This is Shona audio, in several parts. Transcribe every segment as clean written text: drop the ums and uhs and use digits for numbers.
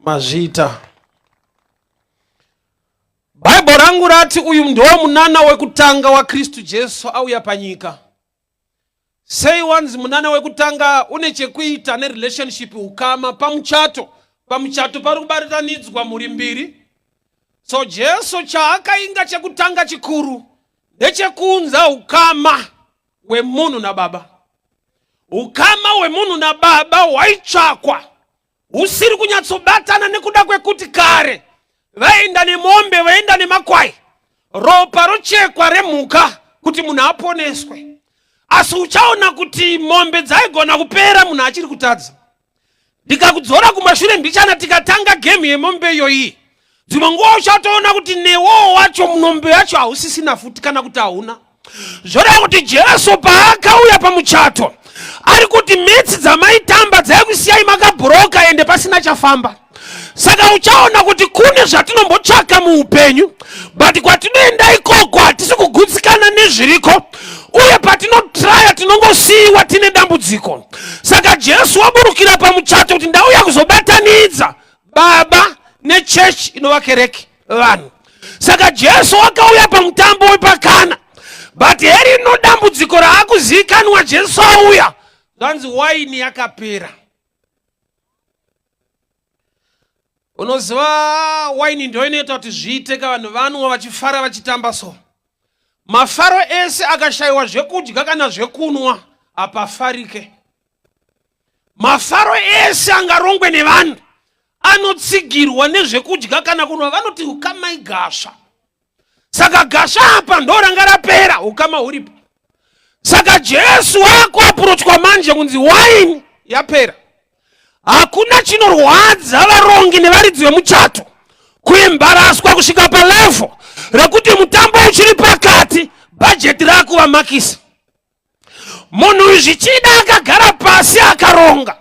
mazvita. Bible rangu rati uyu ndo munana wekutanga wa Kristu Jesu auya panyika. Sei wanzi munana wekutanga une chekuita ne relationship ukama pamuchato. Pamuchato pari kubaritanidzwa muri mbiri. So Jesu chaakainga chekutanga chikuru ndechekunza ukama wemunhu nababa. Ukama wemunhu nababa waitsvakwa usiri kunyatsobatana nekuda kwekuti kare vaenda nemombe vaenda nemakwai ropa rochekwa remhuka kuti munhu aponeswe. Asi uchaona kuti mombe dzaigona kupera munhu achiri kutadza. Ndikakudzora kumashure mbichana tikatanga game yemombe iyoyi, dzimwe nguva uchatoona kuti newo wacho mombe yacho hausisina futi kana kuti hauna. Zvoreva kuti Jesu paakauya pamuchato ari kuti metsi dzamaitamba dzakusiyai makabhuroka ende pasina chafamba. Saka uchaona kuti kune zvatinombotsvaka muupenyu, but kwatinoenda ikoko hatisi kugutsikana nezviriko, uye patinotraya tinongosiyiwa tine dambudziko. Saka Jesu waburukira pamuchato kuti ndauya kuzobatanidza baba nechechi inova kereke vanhu. Saka Jesu wakauya pamutambo wepakana, but heri ino dambudziko raakuzivikanwa Jesu auya zvanzi waini yakapera. Unoziva waini ndio inoita kuti zviiteka vanhu vanwa vachifara vachitamba so. Mafaro ese akashayiwa zvekudya kana zvekunwa hapafarike. Mafaro ese angarongwe nevanhu anotsigirwa nezvekudya kana kunwa, vanoti ukama igasha. Saka gasha apa ndo ranga rapera, ukama huripo. Saka Jesu wakuapurochwa manje kunzi waini yapera. Hakuna chinorwadza varongi nevaridzi vemuchato kuembaraswa kusvika palevo rekuti mutambo uchiri pakati bhajeti rako vamakisa. Munhu zvichida akagara pasi akaronga.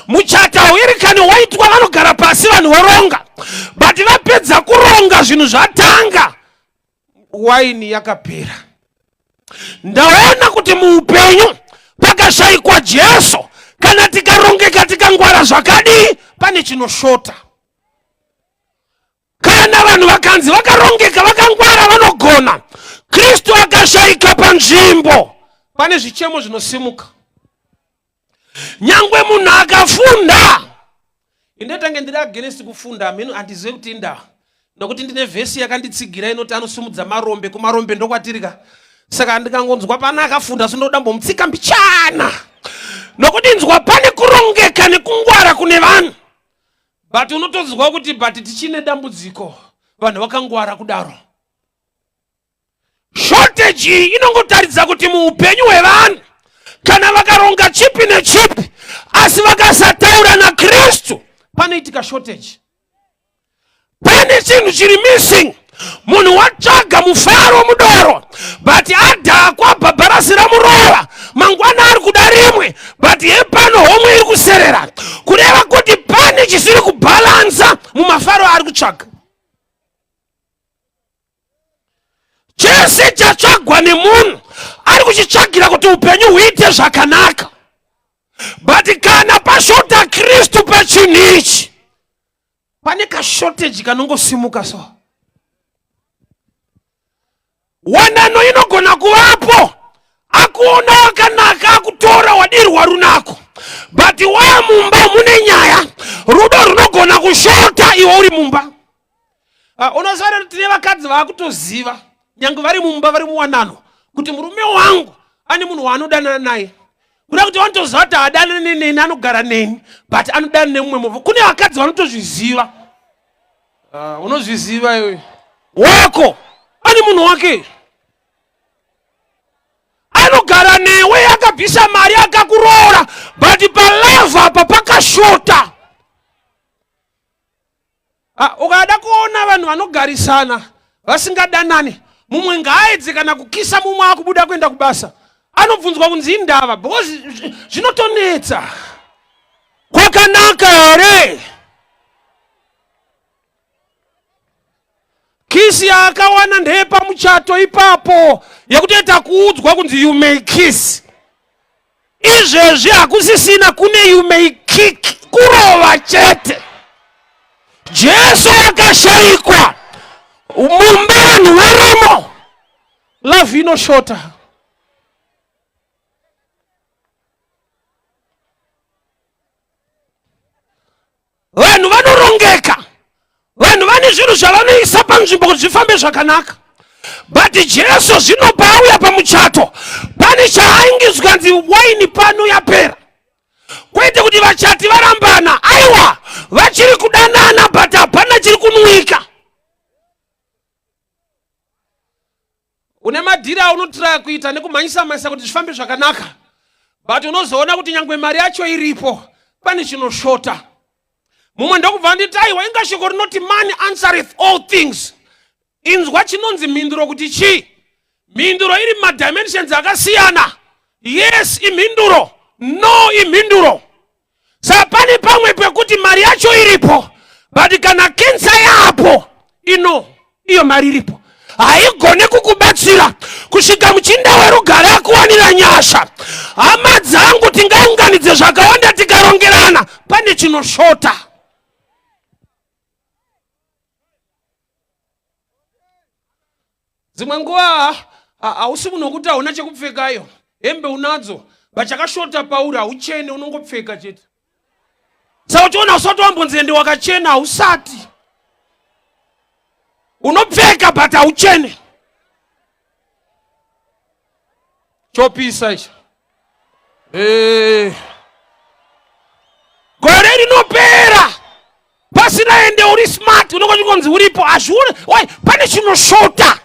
Muchato hauirikani waitwa vanogara pasi vanhu varonga, but vapedza kuronga zvinhu zvatanga waini yakapera. Ndaona kuti muupenyu pakashayikwa Jesu kana tikarongeka tikangwara zvakadii pane chinoshota. Kana vanhu vakanzi vakarongeka vakangwara vanogona, Kristu akashayika panzvimbo, pane zvichemo zvinosimuka. Nyangwe munhu akafunda, indetange ndiri against kufunda, minu handizivi kuti inda, nokuti ndine vhesi yakanditsigira inoti anosimudza marombe, kumarombe ndokwatirika. Saka ndikangonzwa pana akafunda sindodambomutsika mbichana, nokuti nzwa pane kurongeka nekungwara kune vanhu, but unotodzwa kuti but tichine dambudziko vanhu vakangwara kudaro. Shortage inongotaridza kuti muupenyu hwevanhu kana vakaronga chipi nechipi asi vakasataura naKristu panoitika shortage. Pane chinhu chiri missing. Munhu watsvaga mufaro mudoro, but adhakwa bhabharasi ramurova, mangwana ari kuda rimwe, but yepano homwe iri kuserera, kureva kuti pane chisiri kubhalansa mumafaro ari kutsvaga. Chese chatsvagwa nemunhu ari kuchitsvagira kuti upenyu huite zvakanaka, but kana pashota Kristu pachinhu ichi pane kashortage kanongosimuka so. Wanano inogona kuvapo, akuona wakanaka akutora wadirwa runako, but wamumba mune nyaya rudo runogona kushota iwe uri mumba. Unoziva tine vakadzi vakutoziva nyange vari mumba vari muwanano kuti murume wangu ane munhu waanodanana naye, kuda kuti vanotoziva kuti hadanane neni anogara neni, but anodana nemumwe munhu. Kune vakadzi vanotozviziva. Unozviziva iwe wako ane munhu wake anogara newe akabvisa mari akakuroora, but paleva apa pakashota. Ukada kuona vanhu vanogarisana vasingadanani, mumwe ngaaedze kana kukisa mumwe akubuda kuenda kubasa, anobvunzwa kunzi indava, because zvinotonetsa. Kwakanaka here? Kisi yaakawana ndeyepamuchato ipapo yekutoita kuudzwa kunzi you may kiss. Izvezvi hakusisina kune you may kick, kurova chete. Jesu akashayikwa mumbani varimo love inoshota. Vanhu vanorongeka, vanhu vane zvinhu zvavanoisa panzvimbo kuti zvifambe zvakanaka, but Jesu zvino pauya pamuchato pane chaaingizwa nzi waini pano yapera, kwete kuti vachati varambana, aiwa vachiri kudanana but hapana chiri kunwika. Une madhira aunotiraya kuita nekumhanyisa mhanyisa kuti zvifambe zvakanaka, but unozoona kuti nyangwe mari yacho iripo pane chinoshota. Mumwe ndokubva nditi aiwa inga shoko rinoti man answereth all things. Inzwa chinonzi mhinduro kuti chi? Mhinduro iri madimensions akasiyana. Yes imhinduro, no imhinduro. Saka pane pamwe pekuti mari yacho iripo, but kana kensa yapo iyo mari iripo haigone kukubatsira kusvika muchinda werugare akuwanira nyasha. Hama dzangu tingaunganidze zvakawanda tikarongerana, pane chinoshota. Dzimwe nguva hausi munhu wekuti hauna chekupfekayo, hembe unadzo, vachakashota pauri hauchene, unongopfeka chete. Saka uchiona usati wambonzende wakachena hausati. Unopfeka but hauchene. Chopisa icho. Gore rinopera pasina ende uri smart, unongoti kunzi uripo azvione, wai pane chinoshota.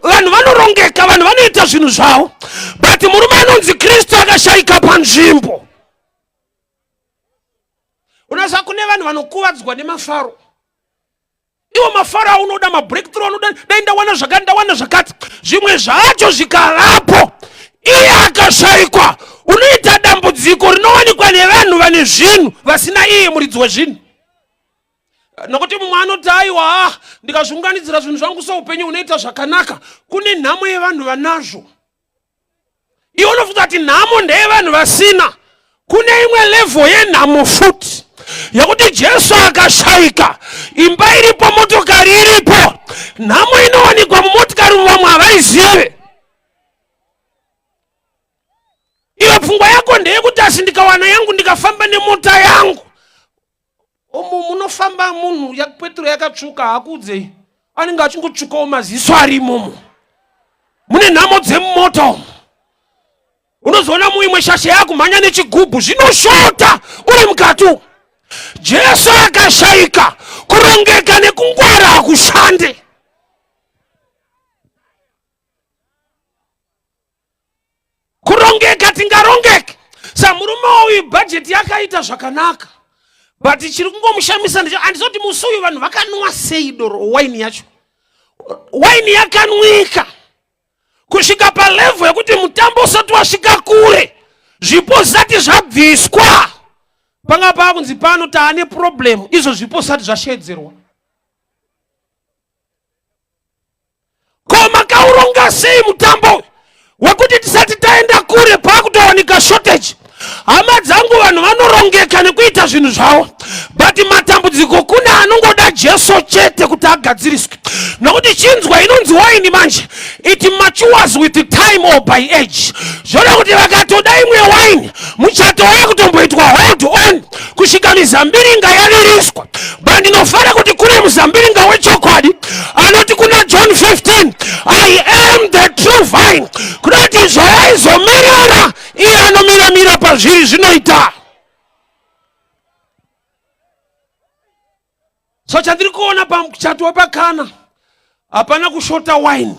Vanhu vanorongeka, vanhu vanoita zvinhu zvavo, but murume anonzi Kristu akashayika panzvimbo. Unaziva kune vanhu vanokuvadzwa nemafaro. Iwo mafaro aunoda, mabreakthrough aunoda, dai ndawana zvakati ndawana zvakati, zvimwe zvacho zvikarapo iye akashayikwa, unoita dambudziko rinowanikwa nevanhu vane zvinhu vasina iye muridzi wezvinhu. Nokuti mumwe anoti aiwa ndikazviunganidzira zvinhu zvangu soupenyu unoita zvakanaka, kune nhamo yevanhu vanazvo. Iwe unofunga kuti nhamo ndeyevanhu vasina, kune imwe level yenhamo futi yakuti Jesu akashayika, imba iripo, motokari iripo, nhamo inowanikwa mumotokari vamwe havaizive. Iwe pfungwa yako ndeyekuti asi ndikawana yangu ndikafamba nemota yangu. Munofamba munhu yakupetro yakatsvuka hakudze anenge achingotsvukawo maziso arimomo, mune nhamo dzemumoto. Unozoona muimwe shashe yakumhanya nechigubhu zvinoshota uri mukati. Jesu akashayika, kurongeka nekungwara hakushande. Kurongeka tingarongeke. Sa murume uyu bhajeti yakaita zvakanaka, but chiri kungomushamisa ndicho handizoti musi uyu vanhu vakanwa sei doro waini yacho. Waini yakanwika kusvika palevel yekuti mutambo usati wasvika kure, zvipo zvisati zvabviswa, panga pakunzi pano taane problem, izvo zvipo zvisati zvashedzerwa. Ko makauronga sei mutambo wekuti tisati taenda kure pakutowanika shortage? Hama dzangu vanhu vanorongeka nekuita zvinhu zvavo, but matambudziko kune anongoda Jesu chete kuti agadziriswe. Nokuti chinzwa inonzi waini manje, it matures with time or by age. Zvoda kuti vakatoda imwe waini, muchato wakutomboitwa hold on kusvika mizambiringa yaviriswa. But ndinofara kuti kune muzambiringa wechokwadi anoti kuna John 15, I am the true vine, kunoti zvaizomerera iye anomiramira pazviri zvinoita. So chandiri kuona pamuchato wapakana hapana kushota wine,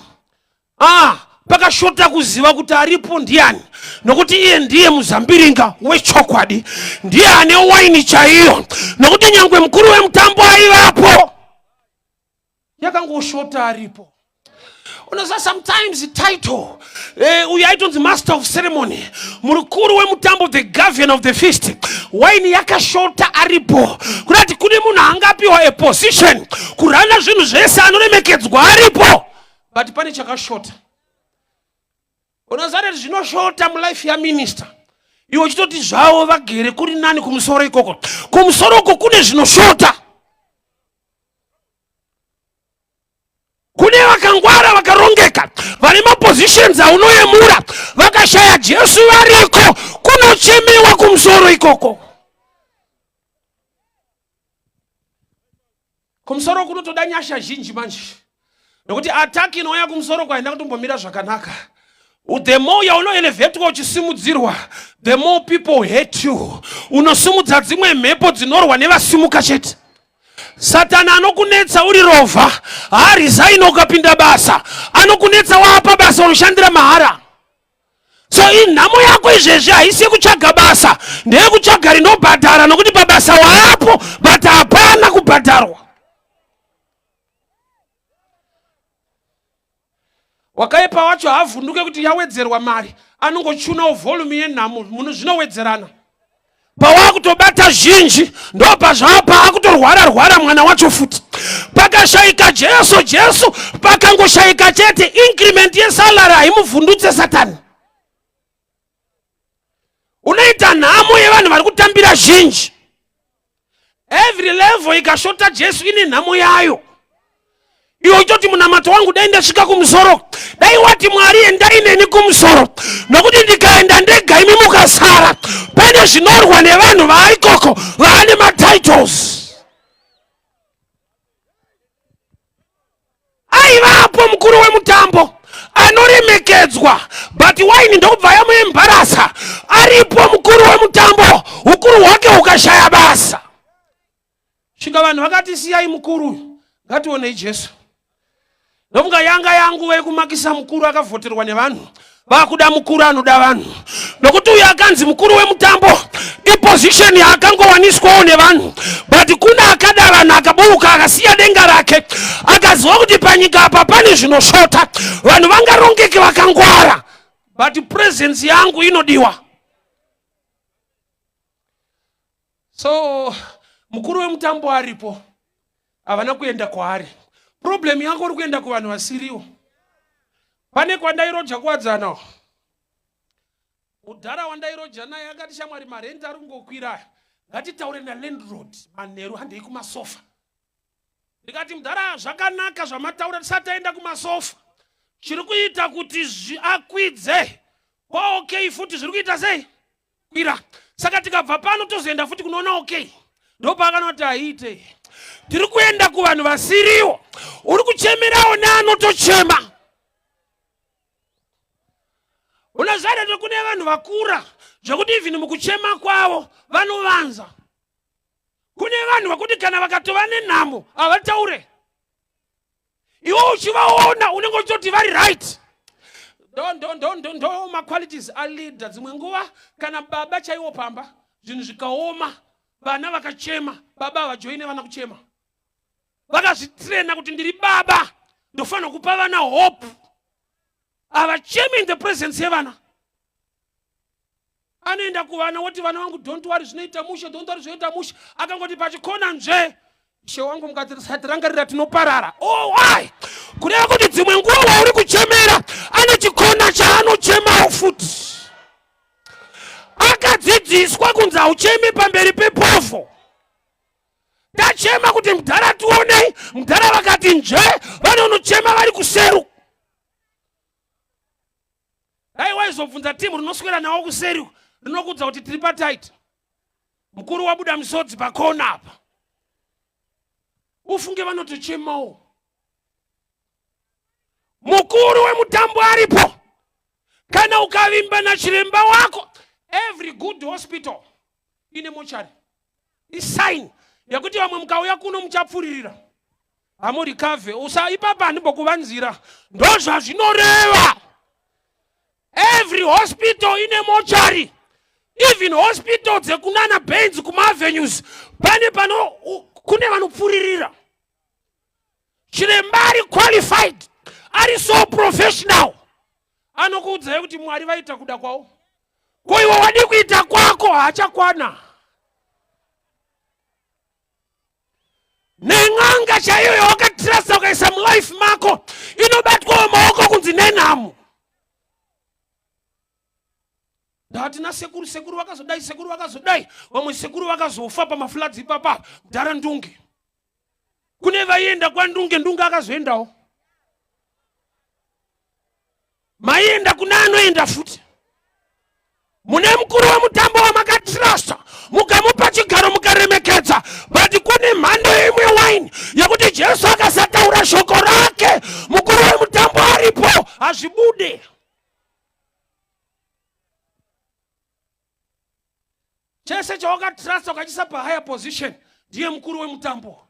pakashota kuziva kuti aripo ndiani, nokuti iye ndiye muzambiringa wechokwadi, ndiye ane waini chaiyo, nokuti nyangwe mukuru wemutambo aivapo, yakangoshota aripo. Unoziva sometimes the title uyu aitonzi master of ceremony, mukuru wemutambo, the guardian of the feast, waini yakashota aripo, kuti kune munhu angapiwa a position kurana zvinhu zvese anoremekedzwa aripo, but pane chakashota. Unoziva kuti zvinoshota mulife yaminister, iwe uchitoti zvavo vagere kuri nani kumusoro ikoko, kumusoro uko kune zvinoshota. vanobereka, vane mapositions aunoyemura, vakashaya Jesu variko, kunochemewa kumusoro ikoko. Kumusoro kunotoda nyasha zhinji manje. Nokuti attack inouya kumusoro kwaenda kutombomira zvakanaka. The more yaunoelevetwa uchisimudzirwa, the more people hate you. Unosimudza dzimwe mhepo dzinorwa nevasimuka chete. Satani anokunetsa uri rovha, haresign ukapinda basa. Anokunetsa wapa basa unoshandira mahara. So inhamo yako izvezvi haisi yekutsvaga basa, ndeyekutsvaga rinobhadhara, nokuti pabasa waapo but hapana kubhadharwa. Wakaipa wacho havhunduke kuti yawedzerwa mari, anongochunawo volume yenhamo, munhu zvinowedzerana. Pawakutobata zhinji, ndo pazvapa akutorwara mwana wacho futi. Pakashayika Jesu, pakangoshayika chete increment yesalary haimuvhundutse Satani. Unoita nhamo yevanhu vari kutambira zhinji. Every level ikashota Jesu ine nhamo yayo. Iwo choti munamato wangu dai ndasvika kumusoro, dai wati Mwari endai neni kumusoro, nokuti ndikaenda ndega imi mukasara. Pane zvinorwa nevanhu vaikoko vane matitles. Aivapo mukuru wemutambo anoremekedzwa, but waini ndokubva yamuembarasa. Aripo mukuru wemutambo, ukuru hwake hukashaya basa. Svika vanhu vakati siyai mukuru, ngationei Jesu. Ndofunga yanga yangu vekumakisa mukuru akavhoterwa nevanhu, vakuda mukuru anoda vanhu. Nokuti uyu akanzi mukuru wemutambo, iposition yakangowaniswawo nevanhu, but kuna akada vanhu akaburuka akasiya denga rake, akaziva kuti panyika apa pane zvinoshota, vanhu vangarongeke vakangwara, but presence yangu inodiwa. So mukuru wemutambo aripo, havana kuenda kwaari. Problem yako uri kuenda kuvanhu vasiriwo. Pane kwandairoja kuwadzana. Mudhara wandairoja naye akati shamwari marenti ari kungokwira, ngatitaure nalandlord manheru handei kumasofa. Ndikati mudhara zvakanaka zvamataura, tisati aenda kumasofa. Zviri kuita kuti akwidze. Kwa okay futi zviri kuita sei? Kwira. Saka tikabva pano tozoenda futi kunoona okay. Ndopa akanoti aite. Tiri kuenda kuvanhu vasiriwo. Uri kuchemerawo neanotochema. Unazara kuti kune vanhu vakura, zvokuti even mukuchema kwavo vanovanza. Kune vanhu vakuti kana vakatova nenhamo havataure. Iwo uchivaona unenge uchitoti vari right. Ndo maqualities aleader. Dzimwe nguva kana baba chaiwo pamba, zvinhu zvikaoma, vana vakachema, baba havajoine vana kuchema. Vakazvitrena kuti ndiri baba, ndofanira kupa vana hope. Havachemi in the presence yevana. Anoenda kuvana woti vana vangu don't worry zvinoita mushe, don't worry zvinoita mushe. Akangoti pachikona nje, she wangu mukati rangarira tinoparara. Oh why? Kureva kuti dzimwe nguva wauri kuchemera, ane chikona chaanochemawo futi. Akadzidziswa kunzi hauchemi pamberi pepofu. Tachema kuti mudhara tuonei, mudhara vakati nje, vanonochema vari kuseru. Dai waizobvunza timu rinoswera nawo kuseru, rinokudza kuti tiri pataita. Mukuru wabuda misodzi pakona apa. Ufunge vanotochemawo. Mukuru wemutambo aripo. Kana ukavimba na chiremba wako, every good hospital ine mochari. Isign yakuti vamwe mukauya kuno muchapfuririra. Hamuri kave, ipapa handimbokuvanzira. Ndozva zvinoreva. Every hospital ine mochari. Even hospitals dzekunana Benz kuma avenues, pane pano kune vanopfuririra. Chiremba ari qualified, ari so professional. Anokuudza kuti Mwari vaita kuda kwawo. Ko iwe wadi kuita kwako hachakwana. Neng'anga chaiyo yawakatrasta ukaisa mulife mako, inobatwa maoko kunzi nenhamo. Ndati na sekuru vakazodai, vamwe sekuru vakazofa pamafloods ipapa, mudhara Ndunge. Kune vaienda kwa Ndunge akazoendawo. maenda kuna anoenda futi. Mune mukuru wemutambo wamakatrasta, mukamupa chigaro mukaremekedza, but kune mhando imwe wine yekuti Jesu akasataura shoko rake, mukuru wemutambo aripo, hazvibude. Chese chawakatrasta ukachisa pahigher position, ndiye mukuru wemutambo.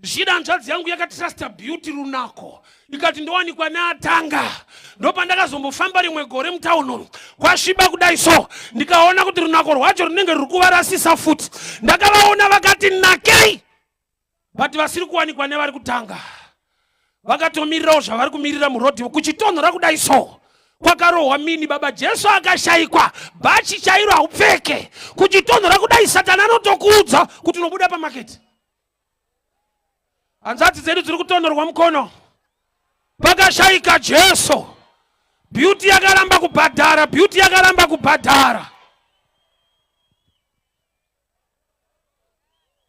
Zvida hanzvadzi yangu yakatrasta Beauty Runako, ikati ndowanikwa neatanga. Ndopandakazombofamba rimwe gore mutauno, kwasviba kudai so, ndikaona kuti runako rwacho runenge ruri kuvarasisa futi. Ndakavaona vakati nakei, but vasiri kuwanikwa nevari kutanga. Vakatomirirawo zvavari kumirira murodhi, kuchitonhora kudai so, kwakarohwa mini baba Jesu akashayikwa, bhachi chairo haupfeke. Kuchitonhora kudai Satana anotokuudza kuti unobuda pamaketi. Hanzvadzi dzedu dziri kutonhorwa mukono, pakashayika Jesu. Beauty yakaramba kubhadhara, Beauty yakaramba kubhadhara.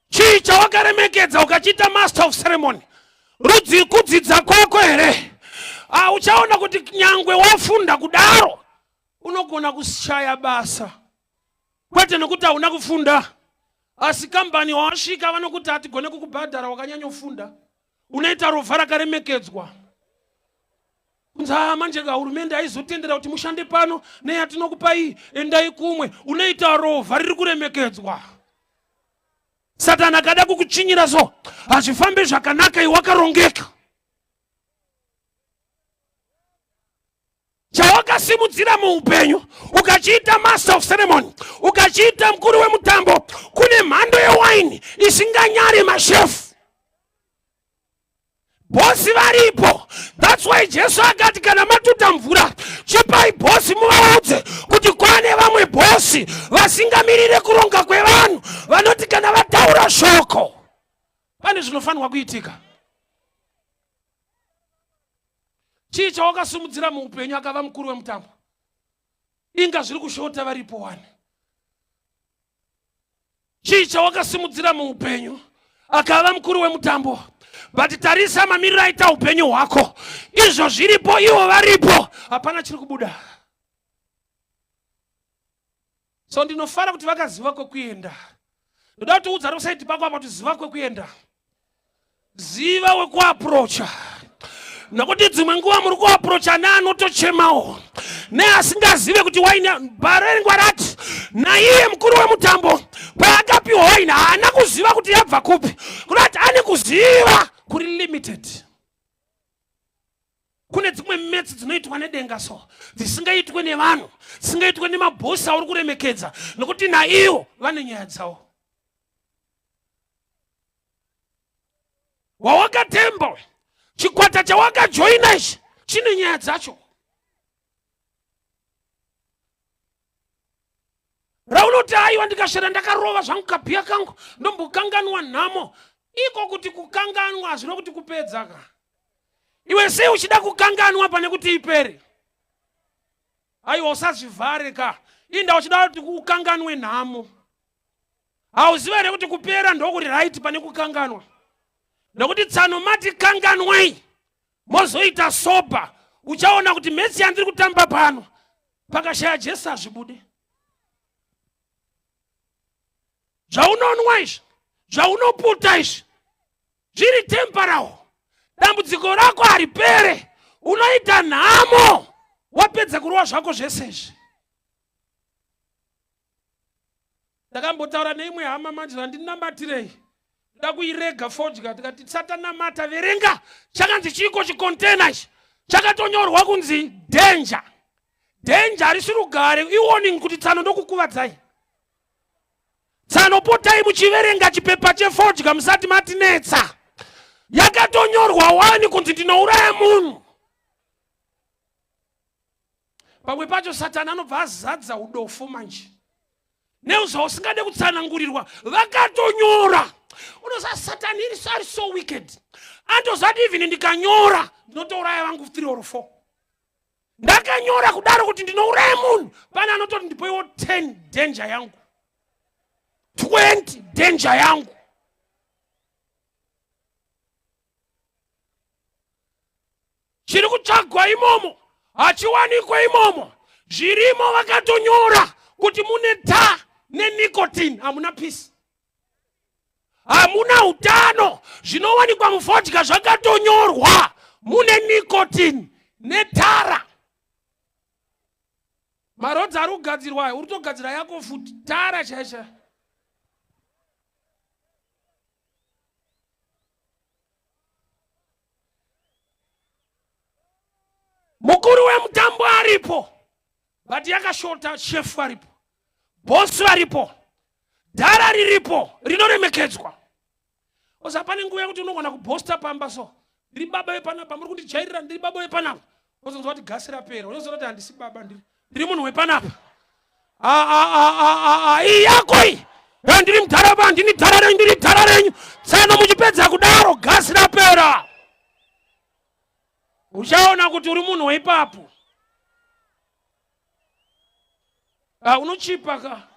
Chii chawakaremekedza ukachiita master of ceremony? Rudzi kudzidza kwako here? Uchaona kuti nyangwe wafunda kudaro unogona kushaya basa, kwete nekuti hauna kufunda. Asi kambani wawasvika vanokuti hatigone kukubhadhara wakanyanyofunda, unoita rovha rakaremekedzwa. Kunza manje hurumende haizotendera kuti mushande pano, neyatinokupa iyi endai kumwe, unoita rovha riri kuremekedzwa. Satana akada kukuchinyira so, hazvifambe zvakanaka iwe wakarongeka. Chawakasimudzira muupenyu, ukachiita master of ceremony, ukachiita mukuru wemutambo, kune mhando yewine isinganyari mashefu. Bosi varipo. That's why Jesu akati kana matuta mvura, chipai bosi muvaudze kuti kwane vamwe bosi vasingamirire kuronga kwevanhu, vanoti kana vataura shoko pane zvinofanirwa kuitika. Chii chawakasimudzira muupenyu akava mukuru wemutambo? Inga zviri kushota varipo wani. Chii chawakasimudzira muupenyu akava mukuru wemutambo? But tarisa mamiriro aita upenyu hwako, izvo zviripo ivo varipo, hapana chiri kubuda. So ndinofara kuti vakaziva kwekuenda. Ndoda kuti udza rusaiti pako apa kuti ziva kwekuenda, ziva wekuaprocha. Nokuti dzimwe nguva muri kuaprocha neanotochemawo, neasingazive kuti waina barengwa rati naiye mukuru wemutambo paakapiwa waina haana kuziva kuti yabva kupi, kunati ane kuziva kuri limited. Kune dzimwe metsi dzinoitwa nedenga so, dzisingaitwe nevanhu, dzisingaitwe nemabhosi auri kuremekedza, nokuti naiyo vane nyaya dzavo. Wawakatemba, chikwata chawakajoina ichi chine nyaya dzacho. Raunoti aiwa ndikashera ndakarova zvangu kabhiya kangu ndombokanganwa nhamo. Iko kuti kukanganwa hazvino kuti kupedza ka. Iwe sei uchida kukanganwa pane kuti ipere? Aiwa usazvivhare ka. Inda uchida kuti kukanganwe nhamo. Hauziva here kuti kupera ndokuri right pane kukanganwa. Nokuti tsano mati kanganwai, mozoita soba, uchaona kuti metsi yandiri kutamba pano pakashaya Jesu hazvibude. Zvaunonwa izvi, zvaunoputa izvi, zviri temporal. Dambudziko rako haripere, unoita nhamo wapedza kurova zvako zvese izvi. Ndakambotaura neimwe hama manje zvandinabatirei, nda kuirega fodya, tikati tisatanamata, verenga chakanzi chiko chikontena ichi chakatonyorwa kunzi danger. Danger harisi rugare, iwarning kuti tsano ndokukuvadzai. Tsano potai muchiverenga chipepa chefodya musati matinetsa. Yakatonyorwa wani kunzi ndinouraya munhu. Pamwe pacho Satana anobva azadza udofu manje. Neuzva usingade kutsanangurirwa, vakatonyora. Unoza Satani is so wicked. Andozati even ndikanyora ndinotouraya vangu 3 or 4. Ndakanyora kudaro kuti ndinouraya munhu, pana anototi ndipoiwo 10 danger yangu, 20 danger yangu. Chiri kutsvagwa imomo achiwanikwa imomo zvirimo vakatonyora kuti mune ta nenicotine. Hamuna peace, hamuna utano. Zvinowanikwa muvodka zvakatonyorwa mune nicotine netara. Marodzi ari kugadzirwa uri kutogadzira yako futi tara chaisha. Mukuru wemutambo aripo, but yakashota chef aripo, boss aripo, dhara riripo rinoremekedzwa. Osapane nguva yekuti unogona kubosta pamba so ndiri baba wepanapa, muri kundijairira ndiri baba wepanapa, wozonzwa kuti gasi rapera, unoziva kuti handisi baba, ndiri munhu wepanapa. Iyi yako iyi, ndiri mudharaba, ndini dhara renyu, ndiri dhara renyu. Tsano muchipedza kudaro gasi rapera, uchaona kuti uri munhu weipapo. Unochipa ka.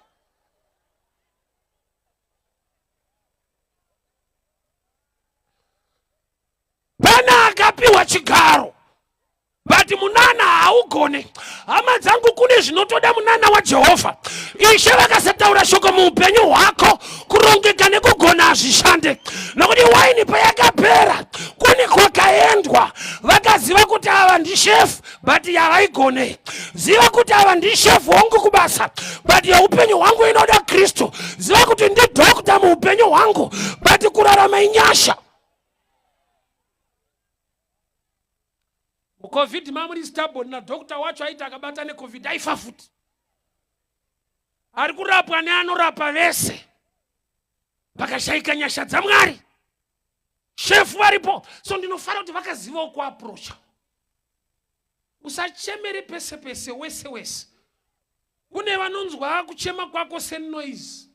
Pana akapiwa chigaro, but munana haugone. Hama dzangu kune zvinotoda munana waJehovha. Ishe vakasataura shoko muupenyu hwako, kurongeka nekugona hazvishande. Nokuti waini payakapera kune kwakaendwa, vakaziva kuti ava ndishefu but havaigone. Ziva kuti ava ndishefu hongu kubasa but yeupenyu hwangu inoda Kristu. Ziva kuti ndidhokta muupenyu hwangu but kurarama inyasha. COVID mamuri stubborn na doctor wacho aita akabata ne COVID aifa futi. Ari kurapwa neanorapa vese, pakashaika nyasha dzaMwari. Chef varipo, so ndinofara kuti vakaziva kuapproach. Usachemere pese pese wese wese. Kune vanonzwa kuchema kwako senoise.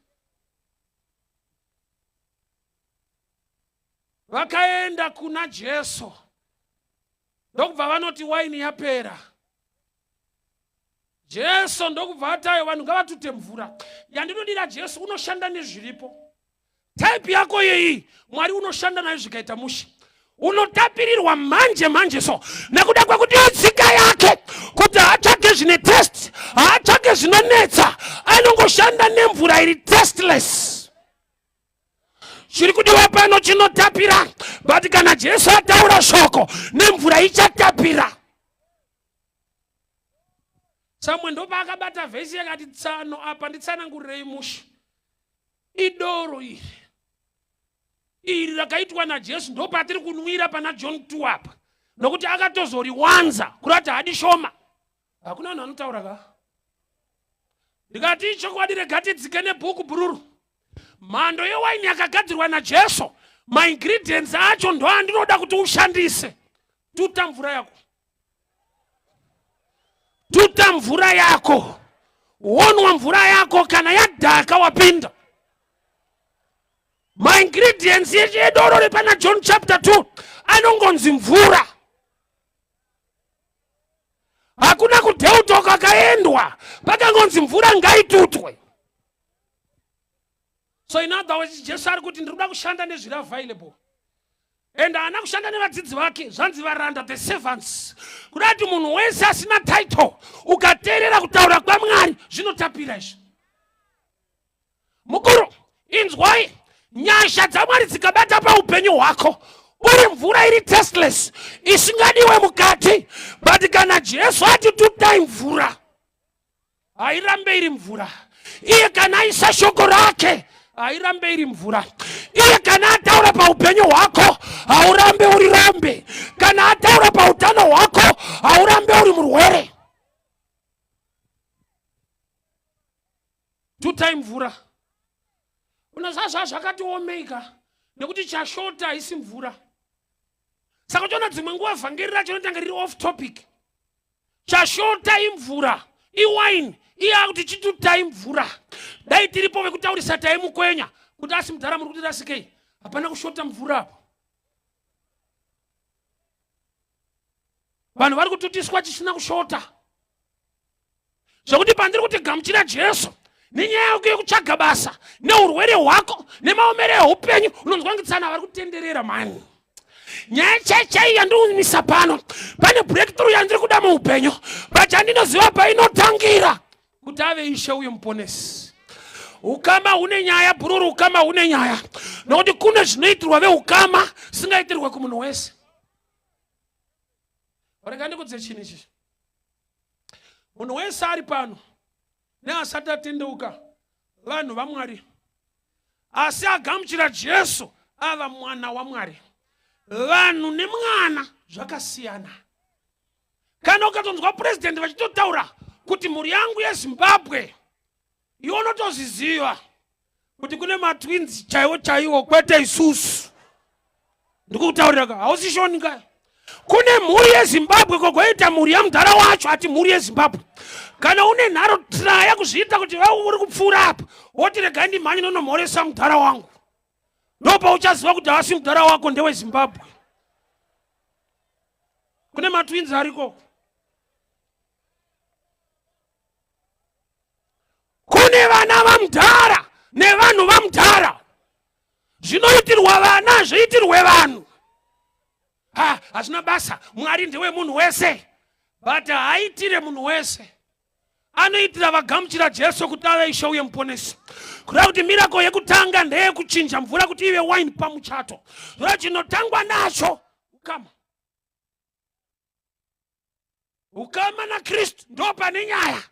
Vakaenda kuna Jesu, ndokubva vanoti waini yapera. Jesu ndokubva atayo vanhu ngavatute mvura. Yandinodira Jesu unoshanda nezviripo. Type yako yeyi Mwari unoshanda nayo zvikaita mushe. Unotapirirwa manje so. Nekuda kwekuti yotsika yake kuti hatsvake zvine test, hatsvake zvinonetsa, anongoshanda nemvura iri testless. Chiri kudiwa pano chinotapira, but kana Jesu ataura shoko nemvura ichatapira. Samwe ndopa akabata vhesi yakati tsano apa nditsanangurei mushe. Idoro iri rakaitwa naJesu ndopa tiri kunwira pana John 2 apa. Nokuti akatozoriwanza kurati hadi shoma. Hakuna vanhu vanotaura ka. Ndikati ichokwadi regatidzike nebhuku bhururu. Mhando yewaini yakagadzirwa naJesu, ma-ingredients acho ndo andinoda kuti ushandise. Tuta mvura yako. Tuta mvura yako. Wonwa mvura yako kana yadhaka wapinda. Ma-ingredients yedoro repana John chapter 2 anongonzi mvura. Hakuna kudheutoka kaendwa, pakangonzi mvura ngaitutwe. So in other words, Jesu ari kuti ndinoda kushanda nezviri available. And ana kushanda nevadzidzi vake, zvanzi varanda, the servants. Kudati munhu wese asina title, ukateerera kutaura kwaMwari, zvinotapira izvi. Mukuru, inzwai, nyasha dzaMwari dzikabata paupenyu hwako, uri mvura iri testless, isingadiwe mukati, but kana Jesu ati tutai mvura, hairambe iri mvura. Iye kana aisa shoko rake, hairambe iri mvura. Iye kana ataura paupenyu hwako, haurambe uri rambe. Kana ataura pautano hwako, haurambe uri murwere. Tutai mvura. Unazazva zvakati omeka, nekuti chashota haisi mvura. Saka tona dzimwe nguva vhangeri racho rinotanga riri off topic. Chashota imvura, iwine, iya kuti chitutai mvura. Dai tiripo vekutaurisa taimukwenya, kuti asi mudhara muri kuti rasikei, hapana kushota mvura apo. Vanhu vari kututiswa chisina kushota. Zvokuti pandiri kuti gamuchira Jesu, nenyaya yako yekutsvaga basa, neurwere hwako, nemaomero eupenyu, unonzwa ngitsana vari kutenderera mani. nyachachai yandiumisa pano pane breakthrough yandiri kuda muupenyu but handinoziva painotangira kuti ave Ishe uye muponesi. Ukama hune nyaya Bhururu, ukama hune nyaya nokuti kune zvinoitirwa veukama singaitirwe kumunhu wese. Rega ndikudze chinhu ichi, munhu wese ari pano neasati atendeuka vanhu vaMwari, asi agamuchira Jesu ava mwana waMwari. Vanhu nemwana zvakasiyana. Kana ukatonzwa president vachitotaura kuti mhuri yangu yeZimbabwe, iwe unotozviziva kuti kune matwins chaiwo chaiwo kwete isusu. Ndikutaurira ka hausishoni ka kune mhuri yeZimbabwe kogoita mhuri yamudhara wacho ati mhuri yeZimbabwe. Kana une nharo traya kuzviita kuti wewe uri kupfuura apa woti rega ndimhanye nonomhoresa mudhara wangu, ndopa uchaziva kuti hasi mudhara wako ndeweZimbabwe. Kune matwins ariko, kune vana vamudhara nevanhu vamudhara. Zvinoitirwa vana zvoitirwe vanhu. Hazvina basa, Mwari ndewe munhu wese, but haitire munhu wese. Anoitira vagamuchira Jesu kuti ave Ishe uye muponesi. Kureva kuti miracle yekutanga ndeye kuchinja mvura kuti ive wine pamuchato. Zvino chinotangwa nacho ukama. Ukama na Kristu ndo pane nyaya.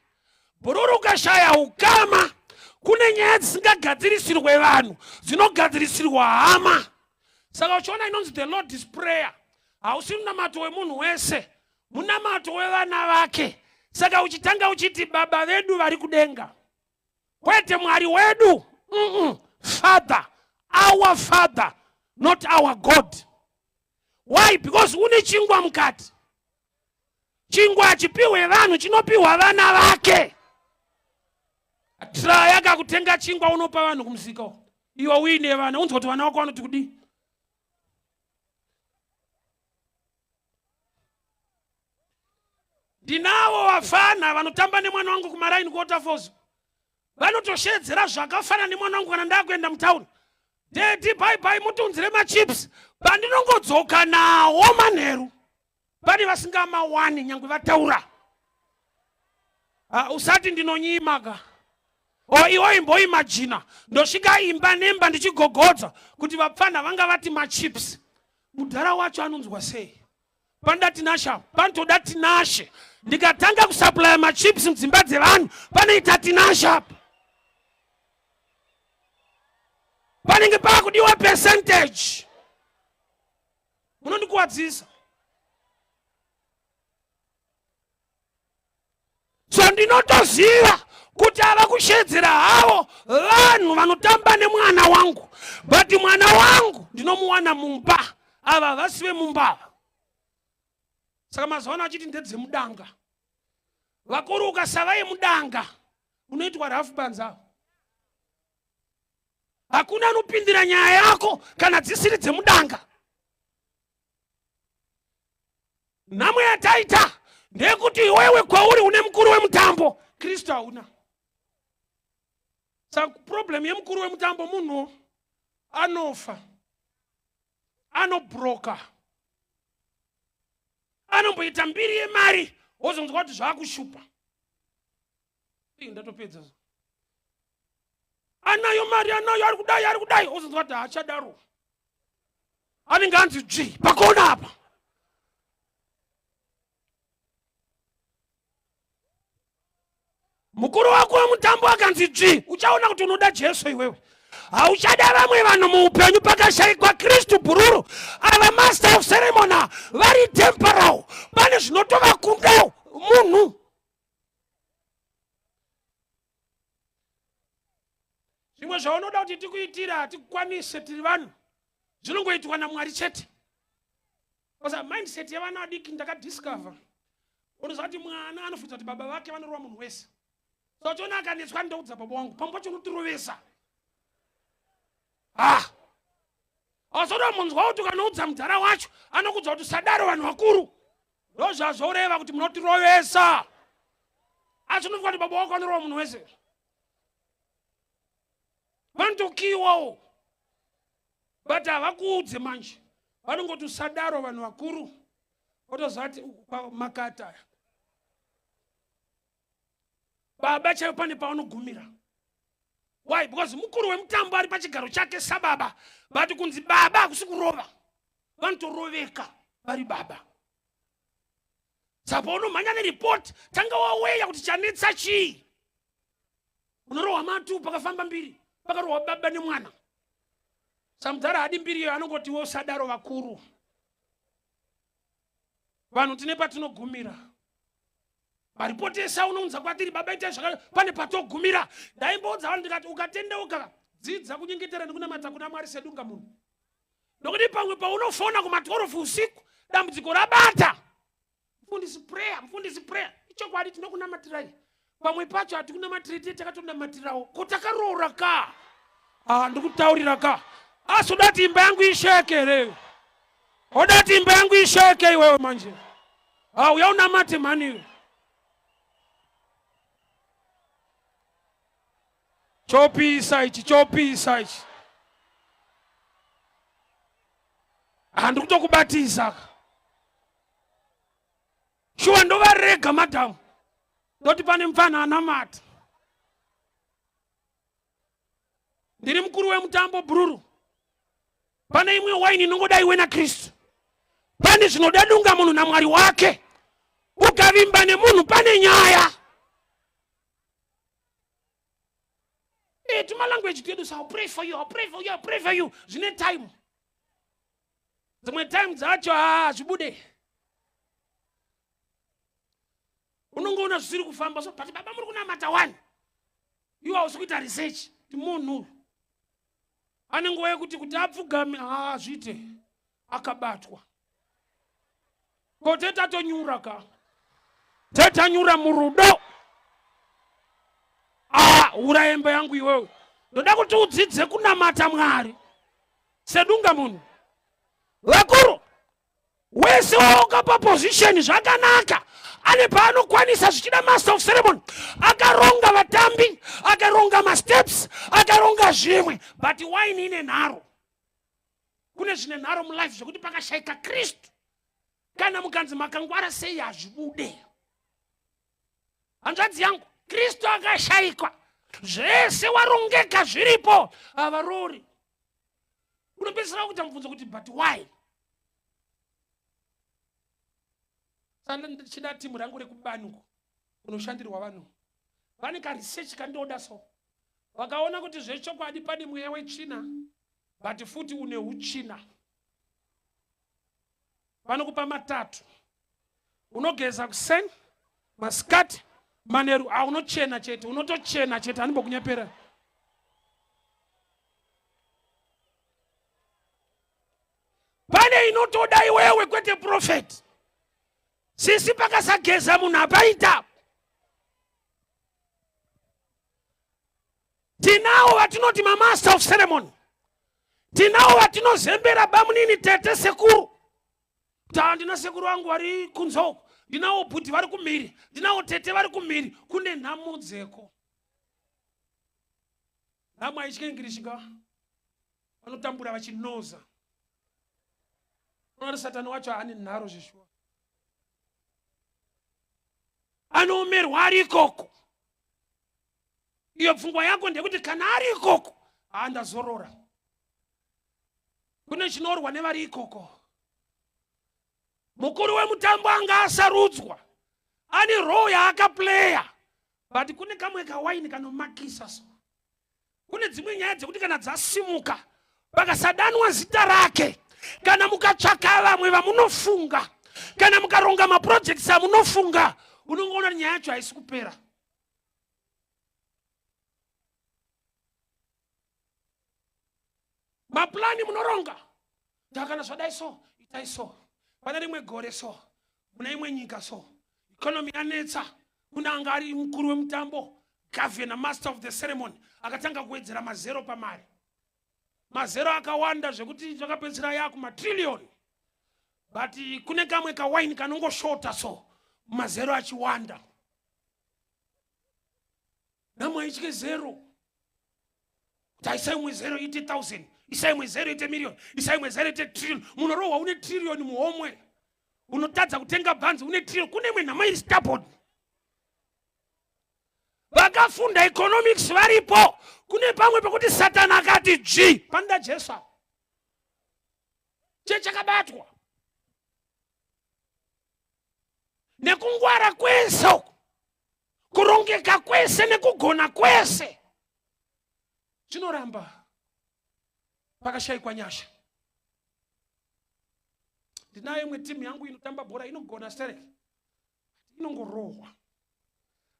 Bhururu ukashaya ukama, kune nyaya dzisingagadzirisirwe vanhu, dzinogadzirisirwa hama. Saka uchiona inonzi the Lord's Prayer, hausi munamato wemunhu wese, munamato wevana vake. Saka uchitanga uchiti Baba vedu vari kudenga, kwete Mwari wedu. Father, our Father, not our God. Why? Because une chingwa mukati. Chingwa hachipiwe vanhu, chinopiwa vana vake. Traya kakutenga chingwa unopa vanhu kumusika. Iwe uine vana, unzwa kuti vana vako vanoti kudi. Ndinavo vafana vanotamba nemwana wangu kumaraini kuwaterfalls. Vanotoshedzera zvakafana nemwana wangu kana ndakuenda mutauni. Dedi bye mutunzire machips. Pandinongodzoka nawo manheru. Pane vasingamawani nyangwe vataura. Usati ndinonyimaka. Iwo imboimagina ndosvika imba nemba ndichigogodza kuti vapfana vanga vati machips. Mudhara wacho anonzwa sei? Pandati nasha, pantoda tinashe. Ndikatanga kusupply machips mudzimba dzevanhu, panoita tinasha. Panenge pakudiwa percentage. Munondikuwadzisa. So ndinotoziva kuti ava kushedzera havo vanhu vanotamba nemwana wangu, but mwana wangu ndinomuwana mumba, ava vasive mumba. Saka mazuva achiti ndedze mudanga. Vakuru ukasavaye mudanga unoitwa rafu banza. Hakuna anopindira nyaya yako kana dzisiri dzemudanga. Namwe yataita ndekuti wewe kwauri une mukuru wemutambo, Kristu hauna. Saka problem yemukuru wemutambo munhu anofa, anobroka, anomboita mbiri yemari wozonzwa kuti zvakushupa. Ndatopedza. Anayo mari, anayo ari kudai wozonzwa kuti haachadaro. Anenge anzi dzvi pakona apa. Mukuru wako wemutambo akanzi dzvi, uchaona kuti unoda Jesu iwewe. Hauchada vamwe vanhu muupenyu pakashayikwa Kristu Bhururu. Ava master of ceremony vari temporal. Pane zvinotovakundawo munhu. Zvimwe zvaunoda kuti tikuitira tikukwanise tiri vanhu zvinongoitwa naMwari chete. Saka mindset yevana vadiki ndakadiscover. Unoziva kuti mwana anofunga kuti baba vake vanorova munhu wese. So chona akanetswa ndoudza baba wangu, pamwe pacho unotirovesa. Asoda munzwa kuti ukanoudza mudhara wacho anokudza kuti sadaro vanhu vakuru. Ndozvazvoreva kuti munotirovesa. Asi unofunga kuti baba wako anorova munhu wese. Vantokiwawo. But havakuudze manje. vanongoti usadaro vanhu vakuru, otozati makata. Baba chaivo pane pavanogumira. Why? Because mukuru wemutambo ari pachigaro chake sababa, but kunzi baba hakusi kurova, vanotoroveka vari baba. Saka unomhanya neripoti, tanga waweya kuti chanetsa chii. Unorohwa matu pakafamba mbiri, pakarohwa baba nemwana. Samudhara hadi mbiri iyo anongoti wo sadaro vakuru. Vanhu tine patinogumira. Maripoti esa unounza kwatiri baba ita zvakare pane patogumira. Ndaimboudza vanhu ndikati ukatendeuka dzidza kunyengetera nekunamata kuna Mwari sedunga munhu. Nokuti pamwe paunofona kuma 12 usiku dambudziko rabata. Mfundisi prayer. Ichokwadi tinokunamatirai. Pamwe pacho hatikunamatirei takatonamatirawo. Kotakaroora ka. Ndikutaurira ka. Asodati imba yangu isheke re. Odati imba yangu isheke iwewe manje. Uya unamate mani. Chopisa ichi. Ndikutokubatiza. Shuwa ndovarega madam. Ndoti pane mfana anamata. Ndiri mukuru wemutambo Bururu. Pane imwe waini inongoda iwe na Kristu. Pane zvinoda dunga munhu naMwari wake. Ukavimba nemunhu pane nyaya. To my language, I'll pray for you. Zvine time. Dzimwe time dzacho zvibude. Unongoona zvisiri kufamba so but baba muri kunamata one. Iwe usikuita research. Ti munhu. Anengo yekuti apfugame zvite akabatwa. Koteta tonyura ka. Teta nyura murudo. Uraembe yangu iwewe. Ndoda kuti udzidze kunamata Mwari sedunga munhu. Vakuru wese wakapa position zvakanaka. Ane paanokwanisa zvichida master of ceremony. Akaronga vatambi, akaronga masteps, akaronga zvimwe. But wine ine nharo. Kune zvine nharo mulife zvokuti pakashaika Kristu. Kana mukanzi makangwara sei hazvibude. Hanzvadzi yangu, Kristu akashaikwa. Zvese warongeka zviripo avarori. Unopedzisira kuti mubvunzo kuti but why? Sanda ndichida timu rangu rekubanuko kunoshandirwa vanhu. Vane ka research kandoda so. Vakaona kuti zvechokwadi pane mweya wechina but futi une uchina. Vanokupa matatu. Unogeza kuseni, masikati, maneru unochena chete, unotochena chete hanimbokunyepera. Pane inotoda iwewe kwete prophet. Sisi pakasageza munhu apaita. Tinawo vatinoti master of ceremony. Tinawo vatinozembera bamunini tete sekuru. Ndina sekuru wangu vari kunzoko. Ndinawo bhuti vari kumhiri. Ndinawo tete vari kumhiri. Kune nhamudzeko. Nhamu aichikengirishika. Vanotambura vachinoza. Unoona Satani wacho ane nharo zvishwa. Anomerwa ari ikoko. Iyo pfungwa yako ndekuti kana ari ikoko ndazorora. Kune chinorwa nevari ikoko. Mukuru wemutambo anga asarudzwa. Ane role yaakaplaya. But kune kamwe kawaini kanomakisa so. Kune dzimwe nyaya dzekuti kana dzasimuka pakasadanwa zita rake. Kana mukatsvaka vamwe vamunofunga. Kana mukaronga maprojects amunofunga. Unongoona nyaya yacho haisi kupera. Maplani munoronga. Takana swadai so, itai so. Pana rimwe gore so. Muna imwe nyika so. Economy yanetsa. Kuna angari mkuru wemutambo. Governor, master of the ceremony. Akatanga kuwedzera mazero pamari. Mazero akawanda zvekuti zvakapedzisira yaku matrillion. But kune kamwe kawaini kanongoshota so. Mazero achiwanda. Namwe ichike zero. Taisa imwe zero 80,000. isaimwe 0 million, isaimwe 0 trillion. Munorohwa une trillion muhomwe. Unotadza kutenga bhanzi une trillion. Kune mwe nhama iri stubborn. Vakafunda economics varipo. Kune pamwe pekuti Satani akati G panda Jesu. Chakabatwa. Nekungwara kwese. Kurongeka kwese nekugona kwese. Chinoramba. Pakashayikwa nyasha. Ndinayo imwe timu yangu inotamba bhora inogona stereki. Inongorohwa.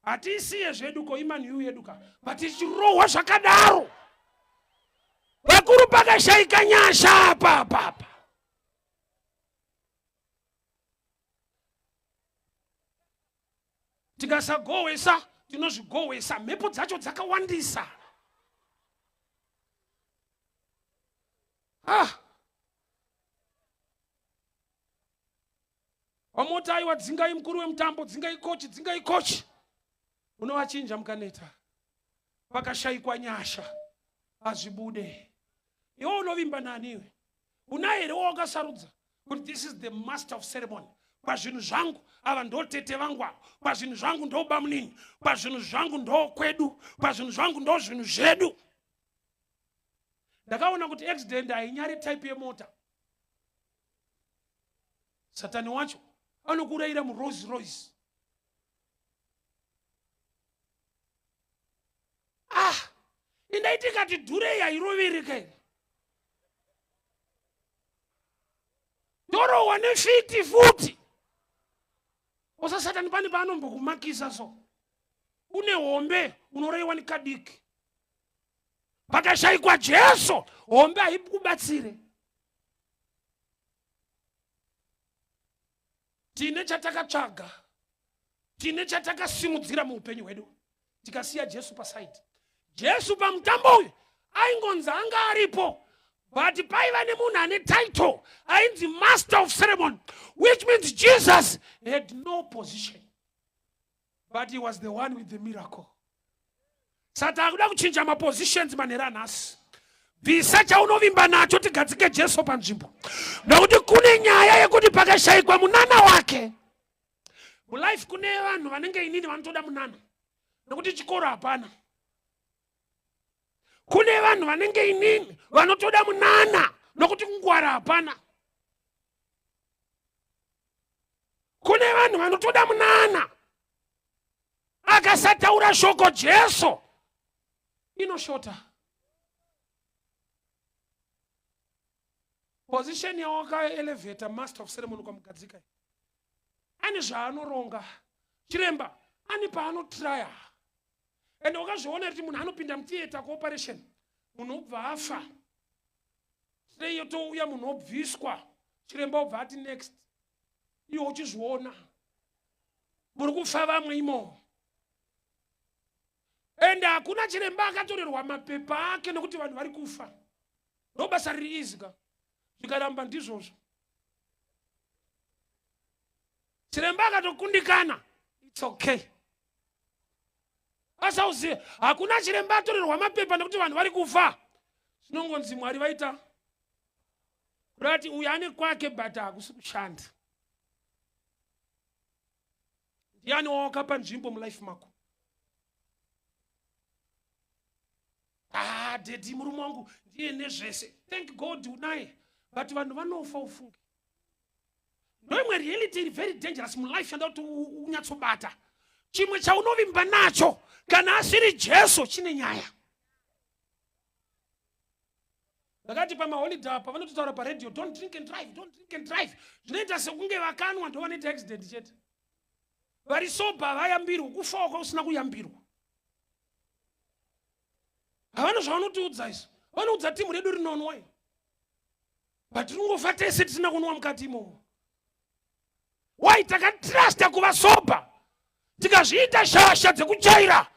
Hatisiye zvedu ko imani yeduka. Patichirohwa zvakadaro. Vakuru pakashayika nyasha papa. Tikasagowesa, tinozvigowesa. Mhepo dzacho dzakawandisa. Wamota aiwa dzingai mkuru wemutambo, dzingai kochi. Unovachinja mukaneta. Pakashayikwa nyasha. Azvibude. Iwe unovimba nani iwe? Unaye here wakasarudza kuti this is the master of ceremony. Pazvinhu zvangu ava ndo tete vangu ava. Pazvinhu zvangu ndo bamunini. Pazvinhu zvangu ndo kwedu. Pazvinhu zvangu ndo zvinhu zvedu. Ndakaona kuti accident hainyari type yemota. Satani wacho anokurayira mu Rolls Royce. Indaitika kuti dhure yairovereka. Ndorohwa nefiti futi. Osa Satani pani panombokumakisa so. Une hombe unorayiwa nikadiki. Pakashayikwa Jesu, hombe haikubatsire. Tine chatakatsvaga. Tine chatakasimudzira muupenyu hwedu. Tikasiya Jesu paside. Jesu pamutambo uyu aingonzi anga aripo. But paiva nemunhu ane title ainzi master of ceremony, which means Jesus had no position. But he was the one with the miracle. Sata akuda kuchinja mapositions manera nhasi. Bvisa chaunovimba nacho tigadzike Jesu panzvimbo. Nokuti kune nyaya yekuti pakashayikwa munana wake. Mulife kune vanhu vanenge inini vanotoda munana. Nokuti chikoro hapana. Kune vanhu vanenge inini vanotoda munana. Nokuti kungwara hapana. Kune vanhu vanotoda munana. Akasataura shoko Jesu inoshota. Position yawaka elevator master of ceremony kwa mugadzika. Ani zvaanoronga. Chiremba ani paanotraya. And wakazviona kuti munhu anopinda mutheater cooperation. Munhu obva afa. Sei yotouya munhu obviswa. Chiremba obva ati next. Iwo uchizviona. Muri kufa vamwe imo. And hakuna chiremba akatorerwa mapepa ake nekuti vanhu vari kufa. Ndobasa riri izika. Zvikaramba ndizvozvo. Chiremba akatokundikana. It's okay. Asauziye, hakuna chiremba atorerwa mapepa nekuti vanhu vari kufa. Zvinongonzi Mwari vaita. Kurati uyu ane kwake but hakusi kushanda. Ndiani wawaka panzvimbo mulife mako? Dedi murume wangu ndiye nezvese. Thank God unaye. But vanhu vanofa ufunge. Ndoimwe reality iri very dangerous mulife yanda kuti unyatsobata. Chimwe chaunovimba nacho kana asiri Jesu chine nyaya. Ndakati pamaholiday apa vanototaura paradio, don't drink and drive, don't drink and drive. Zvinoita sekunge vakanwa ndo vanoita accident chete. Vari sober vayambirwa, kufa uko usina kuyambirwa. Havana zvavanotiudza izvo. Vanoudza timu redu rinonwa. But ringofa tese tisina kunwa mukati imomo. Why takatrusta kuva sober? Tikazviita shasha dzekuchaira.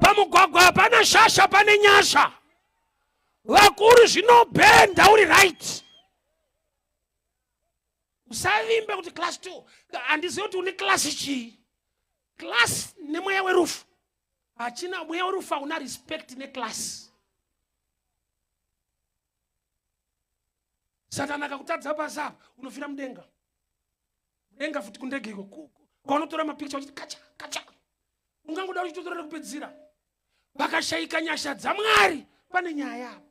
Pamugwagwa hapana shasha pane nyasha. Vakuru zvinobhenda uri right. Usavimbe kuti class 2. Handizivi kuti une class chii. Class nemweya werufu. Hachina mweya werufu hauna respect neclass. Satana akakutadza pasi apa unofira mudenga. Mudenga futi kundege iko. Kwaunotora mapikicha uchiti kacha kacha. Ungangoda uchitorera kupedzira. Pakashaika nyasha dzaMwari pane nyaya.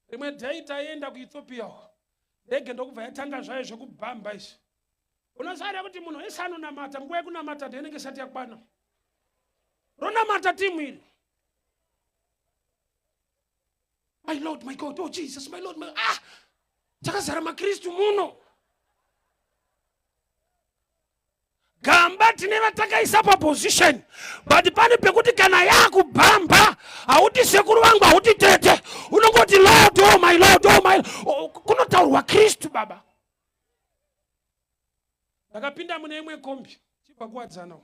Rimwe dai taenda kuEthiopia. Ndege ndokubva yatanga zvayo zvekubhamba izvi. Unoziva kuti munhu wese anonamata, nguva yekunamata ndenenge isati yakwana. Ronamata timu iri. My Lord, my God, oh Jesus, my Lord, my... Takazara maKristu muno. Gamba tine vatakaisa pa position. But pane pekuti kana yakubhamba, hauti sekuru wangu, hauti tete. Unongoti Lord, oh my Lord, oh my Lord. Kunotaurwa Kristu baba. Ndakapinda mune imwe kombi chibva kuwadzana.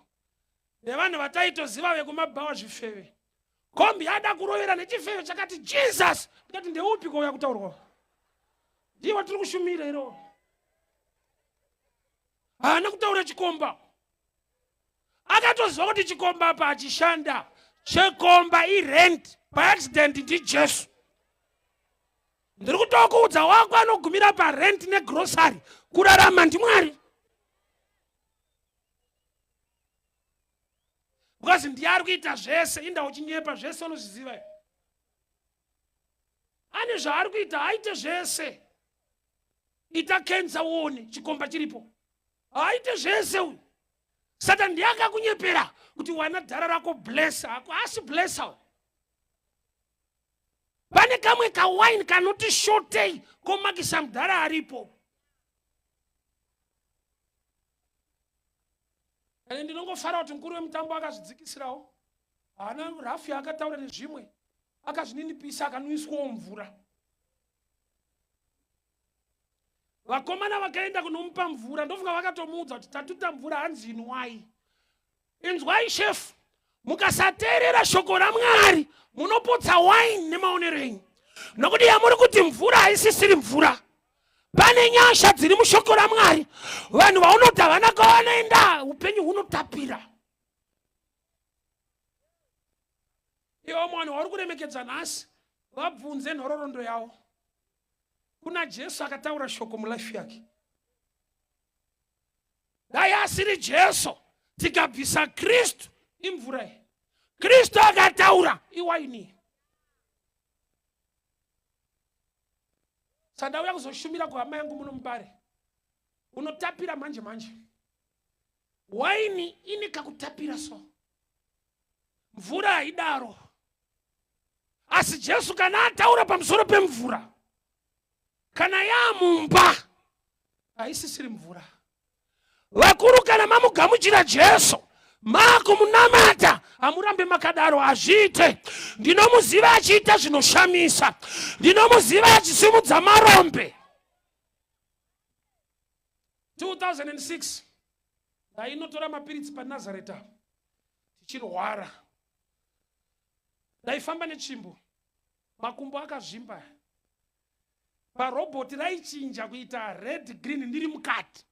Nevanhu vataitoziva vekumabhawa zvifeve. Kombi yada kurovera nechifeve chakati Jesus. Ndikati ndeupi kwauya kutaurwa? Ndiye watiri kushumira iro. Haana kutaura chikomba. Akatoziva kuti chikomba apa hachishanda. Chikomba irent by accident ndi Jesu. Ndiri kutokuudza wako anogumira pa rent negrocery kurarama ndi Mwari. Because ndiyari kuita zvese inda uchinyepa zvese unozviziva. Ane zvaari kuita aite zvese. Ita kenza uone chikomba chiripo. Aite zvese uyu. Satan ndiye akakunyepera kuti wana dhara rako bless ako asi bless out. Pane kamwe ka wine kanoti shortei komakisa mudhara aripo. Kandi ndinongofara kuti mukuru wemutambo akazvidzikisirawo. Haana Rafi akataura nezvimwe. Akazvininipisa akanuiswawo mvura. Vakomana vakaenda kunomupa mvura ndofunga vakatomuudza kuti tatuta mvura hanzi inwai. Inzwai chef. Mukasateerera shoko raMwari munopotsa wine nemaonero enyu. Nokuti yamuri kuti mvura haisisiri mvura. Pane nyasha dziri mushoko raMwari. Vanhu vaunoti havana kwavanoenda upenyu hunotapira. Iwo mwana vari kuremekedza nhasi vabvunze nhororondo yavo. Kuna Jesu akataura shoko mulife yake. Dai asiri Jesu tikabvisa Kristu imvura. Kristu akataura iwaini. Sandauya kuzoshumira kuhama yangu muno mubare. Unotapira manje manje. Waini ini kakutapira so. Mvura haidaro. Asi Jesu kana ataura pamusoro pemvura. Kana yamumba haisisiri mvura. Vakuru kana mamugamuchira Jesu makumunamata hamurambe makadaro azviite. Ndinomuziva achiita zvinoshamisa. Ndinomuziva achisimudza marombe. 2006 ndainotora mapiritsi paNazareta tichirwara. Ndaifamba nechimbo makumbo akazvimba. Paroboti raichinja kuita red green ndiri mukati.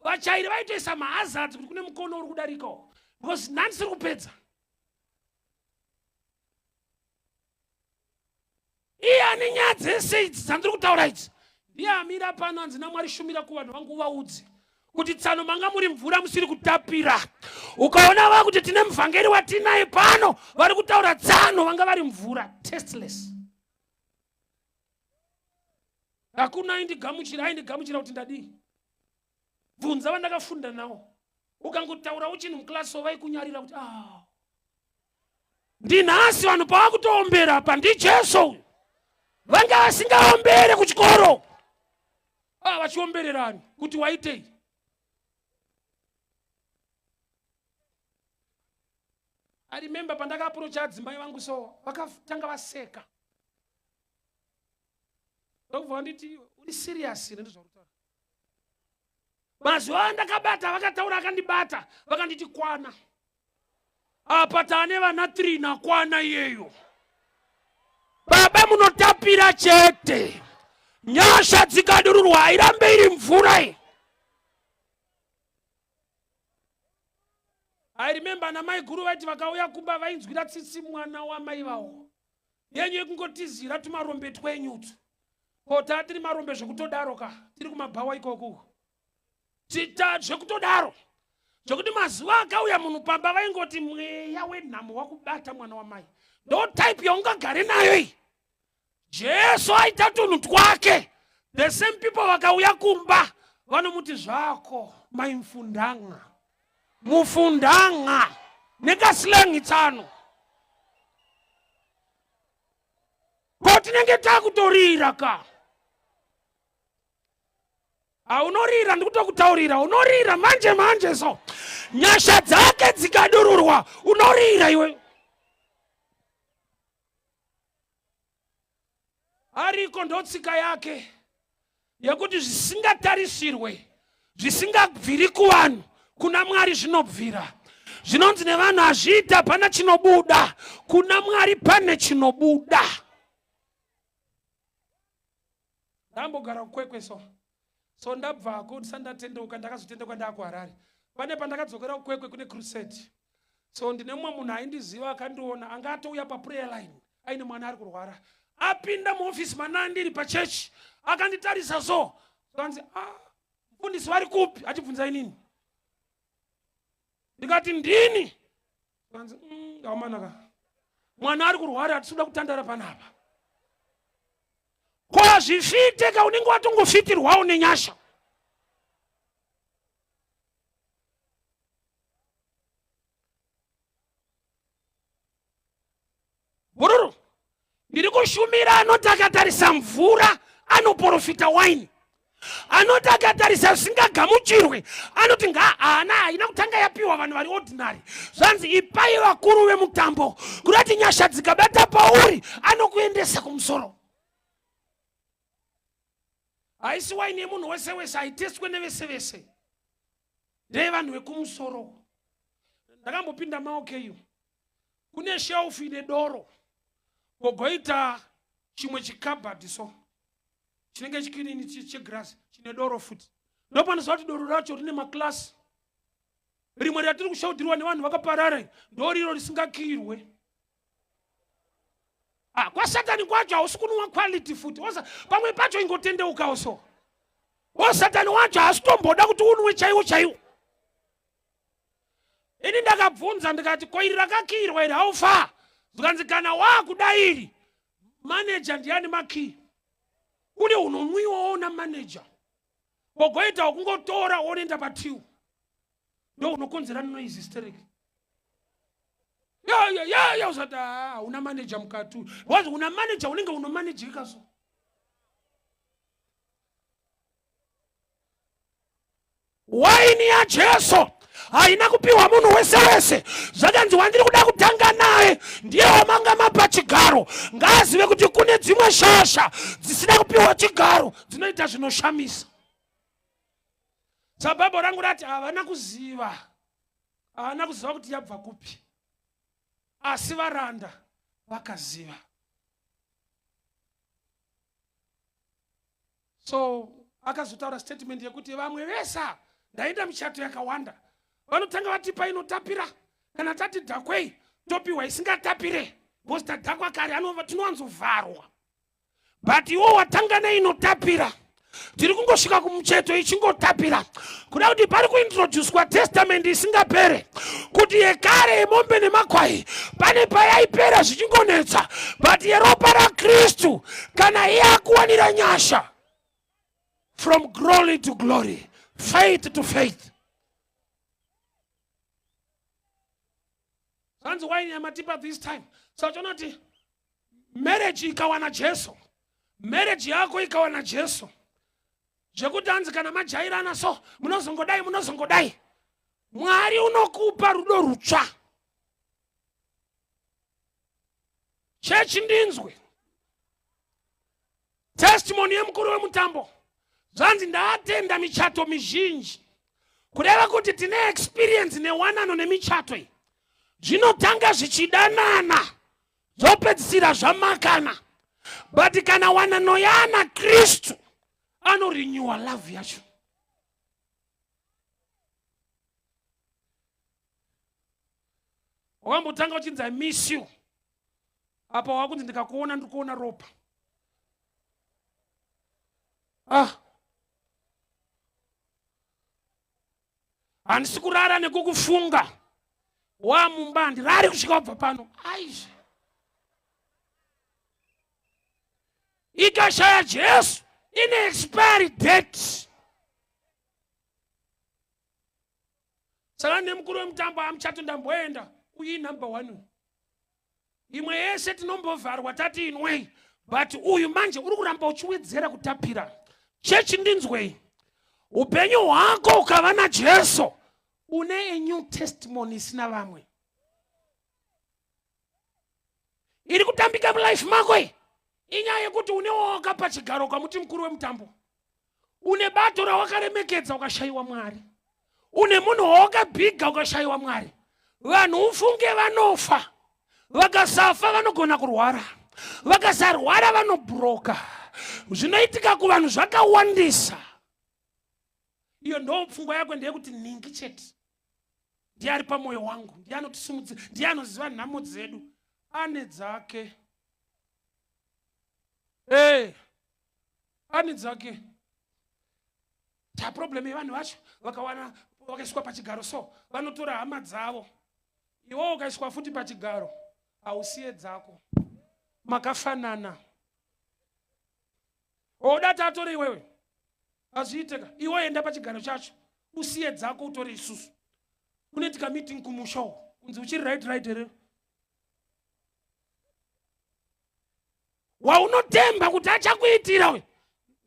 Vachairi vaitoisa mahazards kuti kune mukono uri kudarikawo. Because ndandisiri kupedza. Iye ane nyaya dzese idzi dzandiri kutaura idzi. Ndiye amira pano anzi naMwari shumira kuvanhu vangu vaudze kuti tsano manga muri mvura musiri kutapira. Ukaona vakuti tine muvhangeri watinaye pano vari kutaura tsano vanga vari mvura tasteless. Hakuna aindigamuchira kuti ndadii. Bvunza vandakafunda nawo. Ukangotaura uchini muklasi vaikunyarira kuti ndinhasi vanhu pavakutombera apa ndi Jesu. Vanga vasingaombere kuchikoro. Vachiombererani kuti waitei. I remember pandakaapproach adzimai vangu so vakatanga vaseka. Ndokubva nditi uri serious ere ndizvarutaura. Mazuva andakabata vakataura akandibata vakanditi kwana. Apa tane vana 3 nakwana iyeyo. Baba munotapira chete. Nyasha dzikadururwa hairambe iri mvura. I remember na mai guru vaiti vakauya kumba vainzwira tsitsi mwana wamai vavo. Yenyu yekungotizira tumarombe twenyutu. Kota tiri marombe zvekutodaro ka. Tiri kumabhawa ikoko. Tita zvekutodaro. Zvekuti mazuva akauya munhu pamba vaingoti mweya wenhamo wakubata mwana wamai. Ndo type yaungagare nayo iyi. Jesu aita tunhu twake. The same people vakauya kumba vanomuti zvako maimfundanga. Mufundanga. Nekasilengi tsano. Koti nenge takutorira ka. Unorira ndikutokutaurira. Unorira manje so. Nyasha dzake dzikadururwa. Unorira iwe. Ariko ndotsika yake. Yekuti zvisingatarisirwe. Zvisingabviri kuvanhu. Kuna Mwari zvinobvira. Zvinonzi nevanhu azviita pana chinobuda. Kuna Mwari pane chinobuda. Ndambogara kukwekwe so ndabvako ndisandatendeuka ndakazotendeuka ndakuHarare. Pane pandakadzokera kukwekwe kune crusade. So ndine mumwe munhu aindiziva akandiona anga atouya paprayer line aine mwana ari kurwara. Apinda muofisi mana ndiri pachechi akanditarisa so anzi mufundisi vari kupi achibvunza inini. Ndikati ndini. Anzi ngamanaka. Mwana ari kurwara atisuda kutandara panapa. Kwa zvifite ka unenge watongofitirwawo nenyasha. Bururu. Ndiri kushumira anoti akatarisa mvura anoprofita wine. Anoti akatarisa zvisingagamuchirwe anoti haana haina kutanga yapiwa vanhu vari ordinary. Zvanzi ipai vakuru vemutambo kuti nyasha dzikabata pauri anokuendesa kumusoro. Haisi wine yemunhu wese wese haiteswe nevese vese. Ndevanhu vekumusoro. Ndakambopinda maokeyo. Kune shelf ine doro. Kogoita chimwe chikabhadhi so. Chinenge chikirini chegrass chine doro futi. Ndopaniswa kuti doro racho rine maklasi. Rimwe ratiri kushautirwa nevanhu vakaparara ndoriro risingakirwe. Kwa Satani kwacho hausi kunwa quality futi. Pamwe pacho ingotendeukawo so. Satani wacho hasitomboda kuti unwe chaiwo. Ini ndakabvunza ndikati ko iri rakakirwa iri haufa. Zvikanzi kana wakudairi manager ndiani makey. Kune unomwiwawo na manager. Kogoita kungotora woenda patiu. Ndo unokonzera noise hysteric. Ya usata una manager mkatu. Wazi una manager unenge unomanagika so. Waini ya Jesu haina kupiwa munhu wese wese. Zvakanzi wandiri kuda kutanga naye ndiye wamanga mapa chigaro. Ngazive kuti kune dzimwe shasha dzisina kupiwa chigaro dzinoita zvinoshamisa. Sababa rangu rati havana kuziva. Havana kuziva kuti yabva kupi. Asi varanda vakaziva. So akazotaura statement yekuti vamwe vesa ndaenda michato yakawanda. Vanotanga vatipa inotapira. Kana tati dhakwei topiwa isingatapire. Bosta dhakwa kare tinowanzovharwa. But iwo watanga neinotapira. Tiri kungosvika kumucheto ichingotapira. Kuda kuti pari kuintroducwa testament isingapere. Kuti yekare yemombe nemakwai pane payaipera zvichingonetsa. But yeropa raKristu kana iye akuwanira nyasha. From glory to glory. Faith to faith. That's why Yamatipa this time. So Jonathan, marriage ikawana Jesu. Marriage yako ikawana Jesu. Jekutanzi kana majairana so munozongodai. Mwari unokupa rudo rutsva. Church ndinzwe. Testimony yemukuru wemutambo. Zvanzi ndaatenda michato mizhinji. Kureva kuti tine experience newanano nemichato iyi. Zvinotanga zvichidanana. Zopedzisira zvamakana. But kana wanano yana Kristu anorenewa love yacho. Wakambotanga uchinzi I miss you. Apa wakunzi ndikakuona ndikuona ropa. Handisi kurara nekukufunga. Wamumba ndirari kusvika kubva pano. Aizve. Ikashaya Jesu ine expiry date. Saka nemukuru wemutambo amuchato ndamboenda. Uyi number 1. Imwe yese tinombovharwa tati inwei. But uyu manje uri kuramba uchiwedzera kutapira. Chechi ndinzwei. Upenyu hwako ukava naJesu une a new testimony isina vamwe. Iri kutambika mulife mako inyaya yekuti une woga pachigaro kamuti mukuru wemutambo. Une bato rawakaremekedza ukashayiwa Mwari. Une munhu wakabhiga ukashayiwa Mwari. Vanhu ufunge vanofa. Vakasafa vanogona kurwara. Vakasarwara vanobroka. Zvinoitika kuvanhu zvakawandisa. Iyo ndo pfungwa yako ndeyekuti ningi chete. Ndiye ari pamoyo wangu. Ndiye anotisimudza. Ndiye anoziva nhamo dzedu. Ane dzake. Ane dzake. Ta problem yevanhu vacho vakawana vakaiswa pachigaro so vanotora hama dzavo. Iwo ukaiswa futi pachigaro hausiye dzako. Makafanana. Odati atore iwewe. Azviiteka. Iwo enda pachigaro chacho. Usiye dzako utore isusu. Kunoitika meeting kumusha. Kunzi uchiri right here. Waunotemba kuti achakuitira we.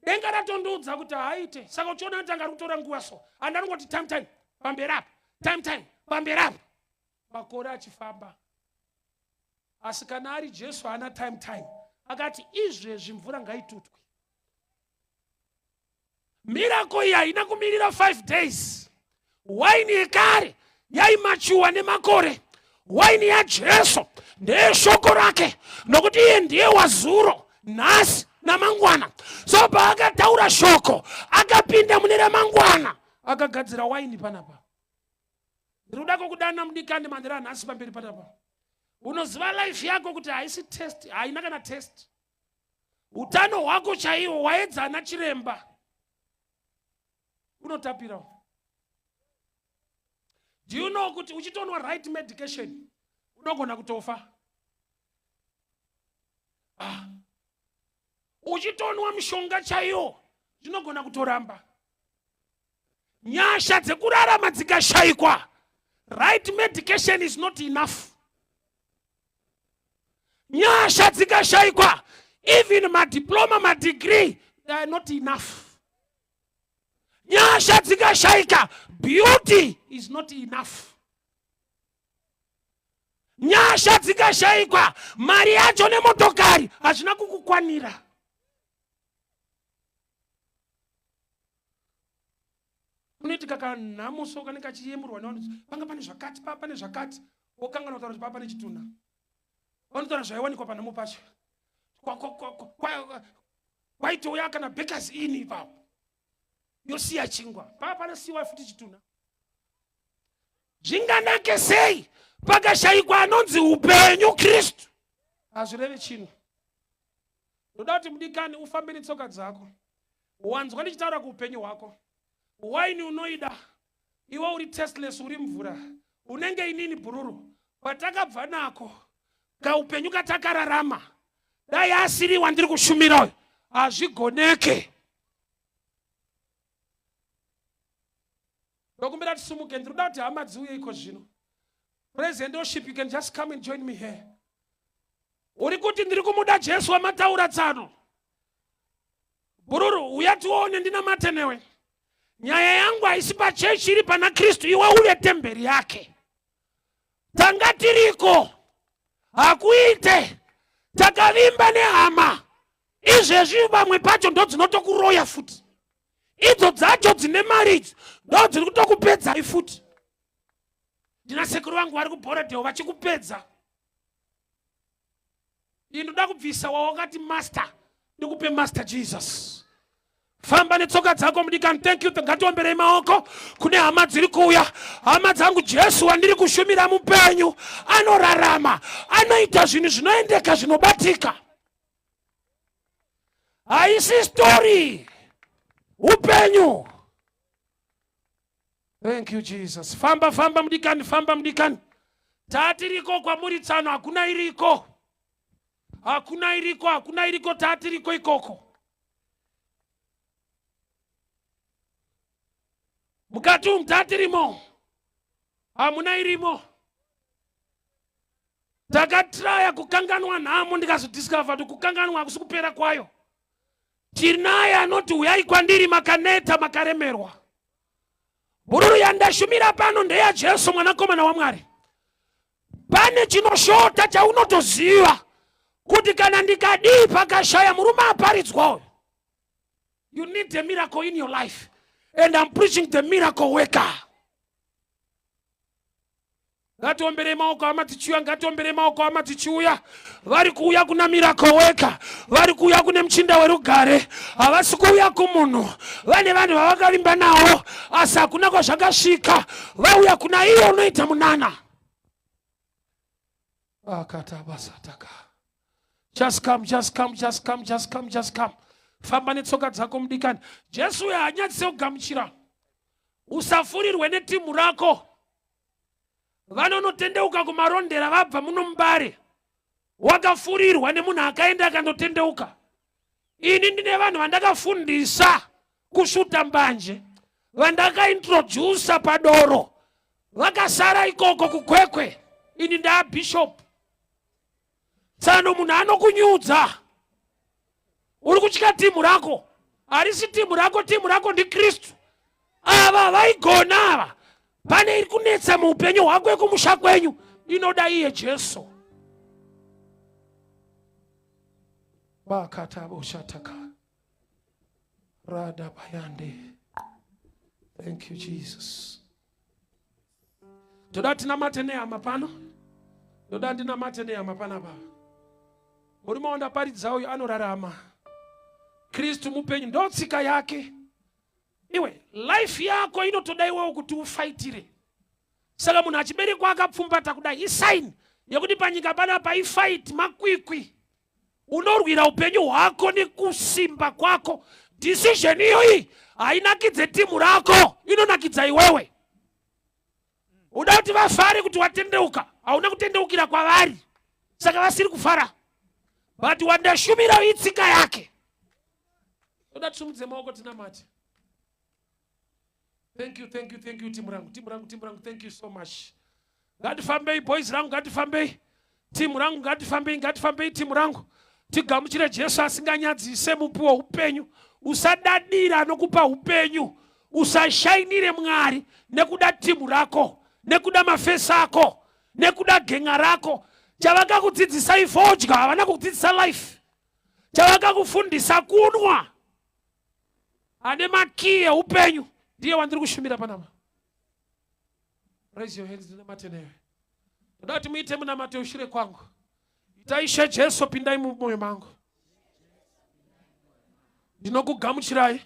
Denga ratondudza kuti haite. Saka uchiona kuti angari kutora nguva so. Andarongoti time. Pambera. Time. Pambera. Makore achifamba. Asi kana ari Jesu hana time. Akati izvezvi mvura ngaitutwe. Miracle iyi haina kumirira 5 days. Waini yekare yaimachiwa nemakore. Waini yaJesu ndeyeshoko rake. Nokuti iye ndiye wazuro, nhasi namangwana. So paakataura shoko akapinda mune ramangwana akagadzira waini panapa. Ndinoda kukudana mudikani mandira nhasi pamberi panapa. Unoziva life yako kuti haisi test, haina kana test. Utano hwako chaiwo waedzana chiremba. Unotapira. Do you know kuti uchitonwa right medication unogona kutofa? Uchitonwa mishonga chaiyo zvinogona kutoramba. Nyasha dzekurarama dzikashayikwa, right medication is not enough. Nyasha dzikashayikwa, even madiploma, madegree, they are not enough. Nyasha dzikashayika, beauty is not enough. Nyasha dzikashayikwa, mari yacho nemotokari hazvina kukukwanira. Unoitika kanhamuso kanenge kachiyemurwa nevanhu. Panga pane zvakati, papa pane zvakati. Wokangana kutaura kuti papa pane chituna. Vanotaura zvaiwanikwa panhamo pacho. Kwaitouya kana Bakers Inn ipapo. Yosiya chingwa. Papa panosiyiwa futi chituna. Zvinganake sei pakashayikwa anonzi upenyu Kristu? Hazvirevi chinhu. Ndoda kuti mudikani ufambe netsoka dzako. Wanzwa ndichitaura kuupenyu hwako. Waini unoida. Iwe uri tasteless, uri mvura. Unenge inini bhururu. Patakabva nako kaupenyu katakararama. Dai asiri wandiri kushumira. Hazvigoneke. Dokumbira tisumuke. Ndinoda kuti hama dziuye iko zvino. Praise and worship, you can just come and join me here. Uri kuti ndiri kumuda Jesu wamataura tsano. Bhururu, uya tione ndinamate newe. Nyaya yangu haisi pachechi iri pana Kristu, iwe uve temberi yake. Tanga tiriko. Hakuite. Takavimba nehama. Izvezvi vamwe pacho ndo dzinotokuroya futi. Idzo dzacho dzine mari ndo dziri kutokupedza futi. Ndina sekuru wangu vari kuBhorodhewo vachikupedza. Ndinoda kubvisa wawakati master, ndikupe Master Jesus. Famba netsoka dzako mudikani. Thank you. Ngatiomberei maoko kune hama dziri kuuya. Hama dzangu, Jesu wandiri kushumira mupenyu anorarama, anoita zvinhu zvinoendeka, zvinobatika. Haisi story, upenyu. Thank you Jesus. Famba mudikani, famba mudikani. Tatiriko kwamuri tsano, hakuna iriko. Hakuna iriko, tatiriko ikoko. Mukati mtatirimo, hamuna irimo. Takatraya kukanganwa nhamo, ndikazodiscover kuti kukanganwa hakusi kupera kwayo. Tinaye anoti uyai kwandiri makaneta makaremerwa. Bururu yandashumira pano ndeya Jesu mwanakomana wa Mwari. Pane chinoshota chaunotoziva kuti kana ndikadii pakashaya murume aparidzwawo. You need a miracle in your life. And I'm preaching the miracle worker. Ngatiomberei maoko amatichiuya, ngatiomberei maoko amatichiuya. Vari kuuya kuna miracle worker. Vari kuuya kune mchinda werugare. Havasi kuuya kumunhu. Vane vanhu vavakarimba nawo asi hakuna kwazvakasvika. Vauya kuna iye unoita munana. Akatabasataka. Just come. Famba netsoka dzako mudikani. Jesu haanyadzise kugamuchira. Usafurirwe netimu rako. Vanonotendeuka kumarondera vabva muno mbare. Wakafurirwa nemunhu akaenda akandotendeuka. Ini ndine vanhu vandakafundisa kushuta mbanje, vandakaintrodusa padoro, vakasara ikoko kukwekwe. Ini ndaa bishop. Tsano munhu anokunyudza. Uri kuchika timu rako. Harisi timu rako ndi Kristu. Ava vaigona ava. Pane iri kunetsa muupenyu hwako ekumusha kwenyu, inoda iye Jesu. Bakatavoshataka. Rada bayande. Thank you Jesus. Toda tinamate nehama pano. Toda ndinamate nehama pana pa. Muri maonda paridza uyu anorarama. Kristu mupenyu ndotsika yake. Iwe life yako inotoda iwewe kuti ufaitire. Saka munhu achiberekwa akapfumbata kudai isign yekuti panyika panapa ifight makwikwi. Unorwira upenyu hwako nekusimba kwako. Decision iyoyi hainakidze timu rako, inonakidza iwewe. Uda kuti vafare kuti watendeuka, hauna kutendeukira kwavari. Saka vasiri kufara. But wandashumira itsika yake. Uda tusumudze maoko tinamate. Thank you, timu rangu, thank you so much. Ngatifambei boys rangu, ngatifambei. Timu rangu, ngatifambei timu rangu. Tigamuchire Jesu asinganyadzise mupuwo upenyu. Usadadira nokupa upenyu. Usashainire Mwari nekuda timu rako, nekuda mafesa ako, nekuda genga rako. Chavakakudzidzisa ifodya, havana kukudzidzisa life. Chavakakufundisa kunwa. Ane makiye upenyu. Ndiye wandiri kushumira panapa. Raise your hands ndinamate newe. Ndati muite munamate ushure kwangu. Itaishe Jesu pindai mumoyo mangu. Ndinokugamuchirai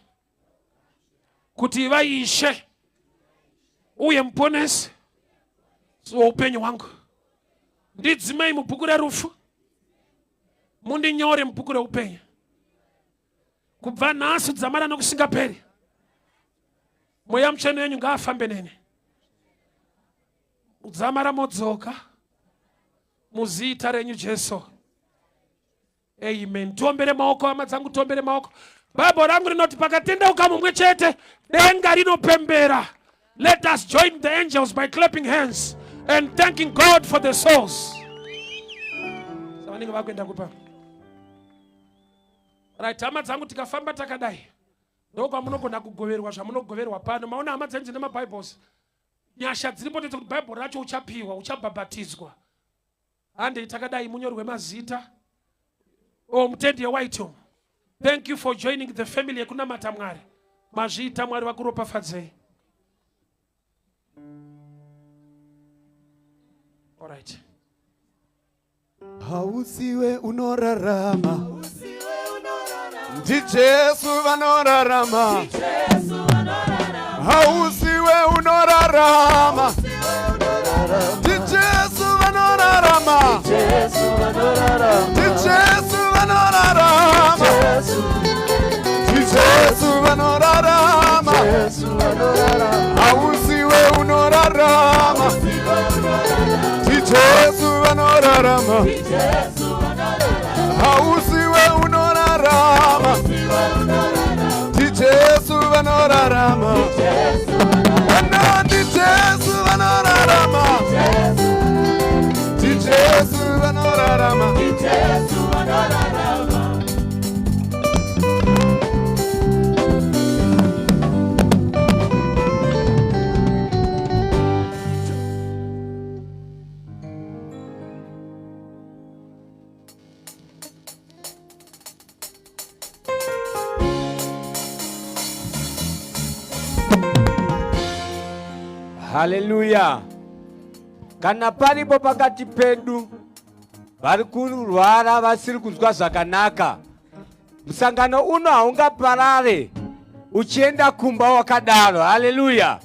kuti vaishe uye muponesi upenyu wangu. Ndidzimei mubhuku rerufu, mundinyore mubhuku reupenyu. Kubva nhasi dzamara nokusingaperi. Mweya mutsvene wenyu ngaafambe nene. Udzamara modzoka muzita renyu Jesu. Amen. Tuombere maoko hama dzangu, tuombere maoko. Bhaibheri rangu rinoti pakatendeuka mumwe chete denga rinopembera. Let us join the angels by clapping hands and thanking God for the souls. Sawaninga vakuenda kupa. Right, hama dzangu tikafamba takadai. Ndoko amunogona kugoverwa zvamunogoverwa pano. Maona hama dzenje nemaBhibheri. Nyasha dziripo kuti Bhaibheri racho uchapiwa, uchabhabhatidzwa. Hande takadai munyorwe mazita. Oh, mutende Whitehall. Thank you for joining the family yekunamata Mwari. Mazvita Mwari vakuropafadzei. All right. Hausiwe unorarama. ndi Jesu vanorarama, hausiwe unorarama, ndi Jesu vanorarama, ndi Jesu vanorarama, ndi Jesu vanorarama, hausiwe unorarama, ndi Jesu vanorarama, hausiwe unorarama, ndi Jesu vanorarama, ndi Jesu vanorarama, ndi Jesu vanorarama, ndi Jesu vanorarama. Haleluya. Kana palipo pakati pedu vari kurwara vasiri kunzwa zvakanaka, musangano uno haungaparare uchienda kumba wakadaro. Haleluya.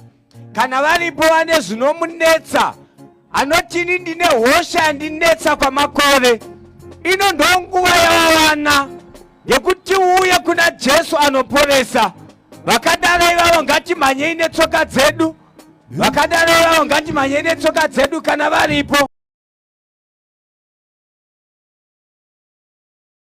Kana varipo vane zvinomunetsa, anotini ndine hosha yandinetsa kwamakore, ino ndo nguva yavawana yekuti uye kuna Jesu anoporesa. Vakadaro ivavo ngatimhanyei netsoka dzedu, vakadaro ivavo ngatimhanyei netsoka dzedu kana varipo.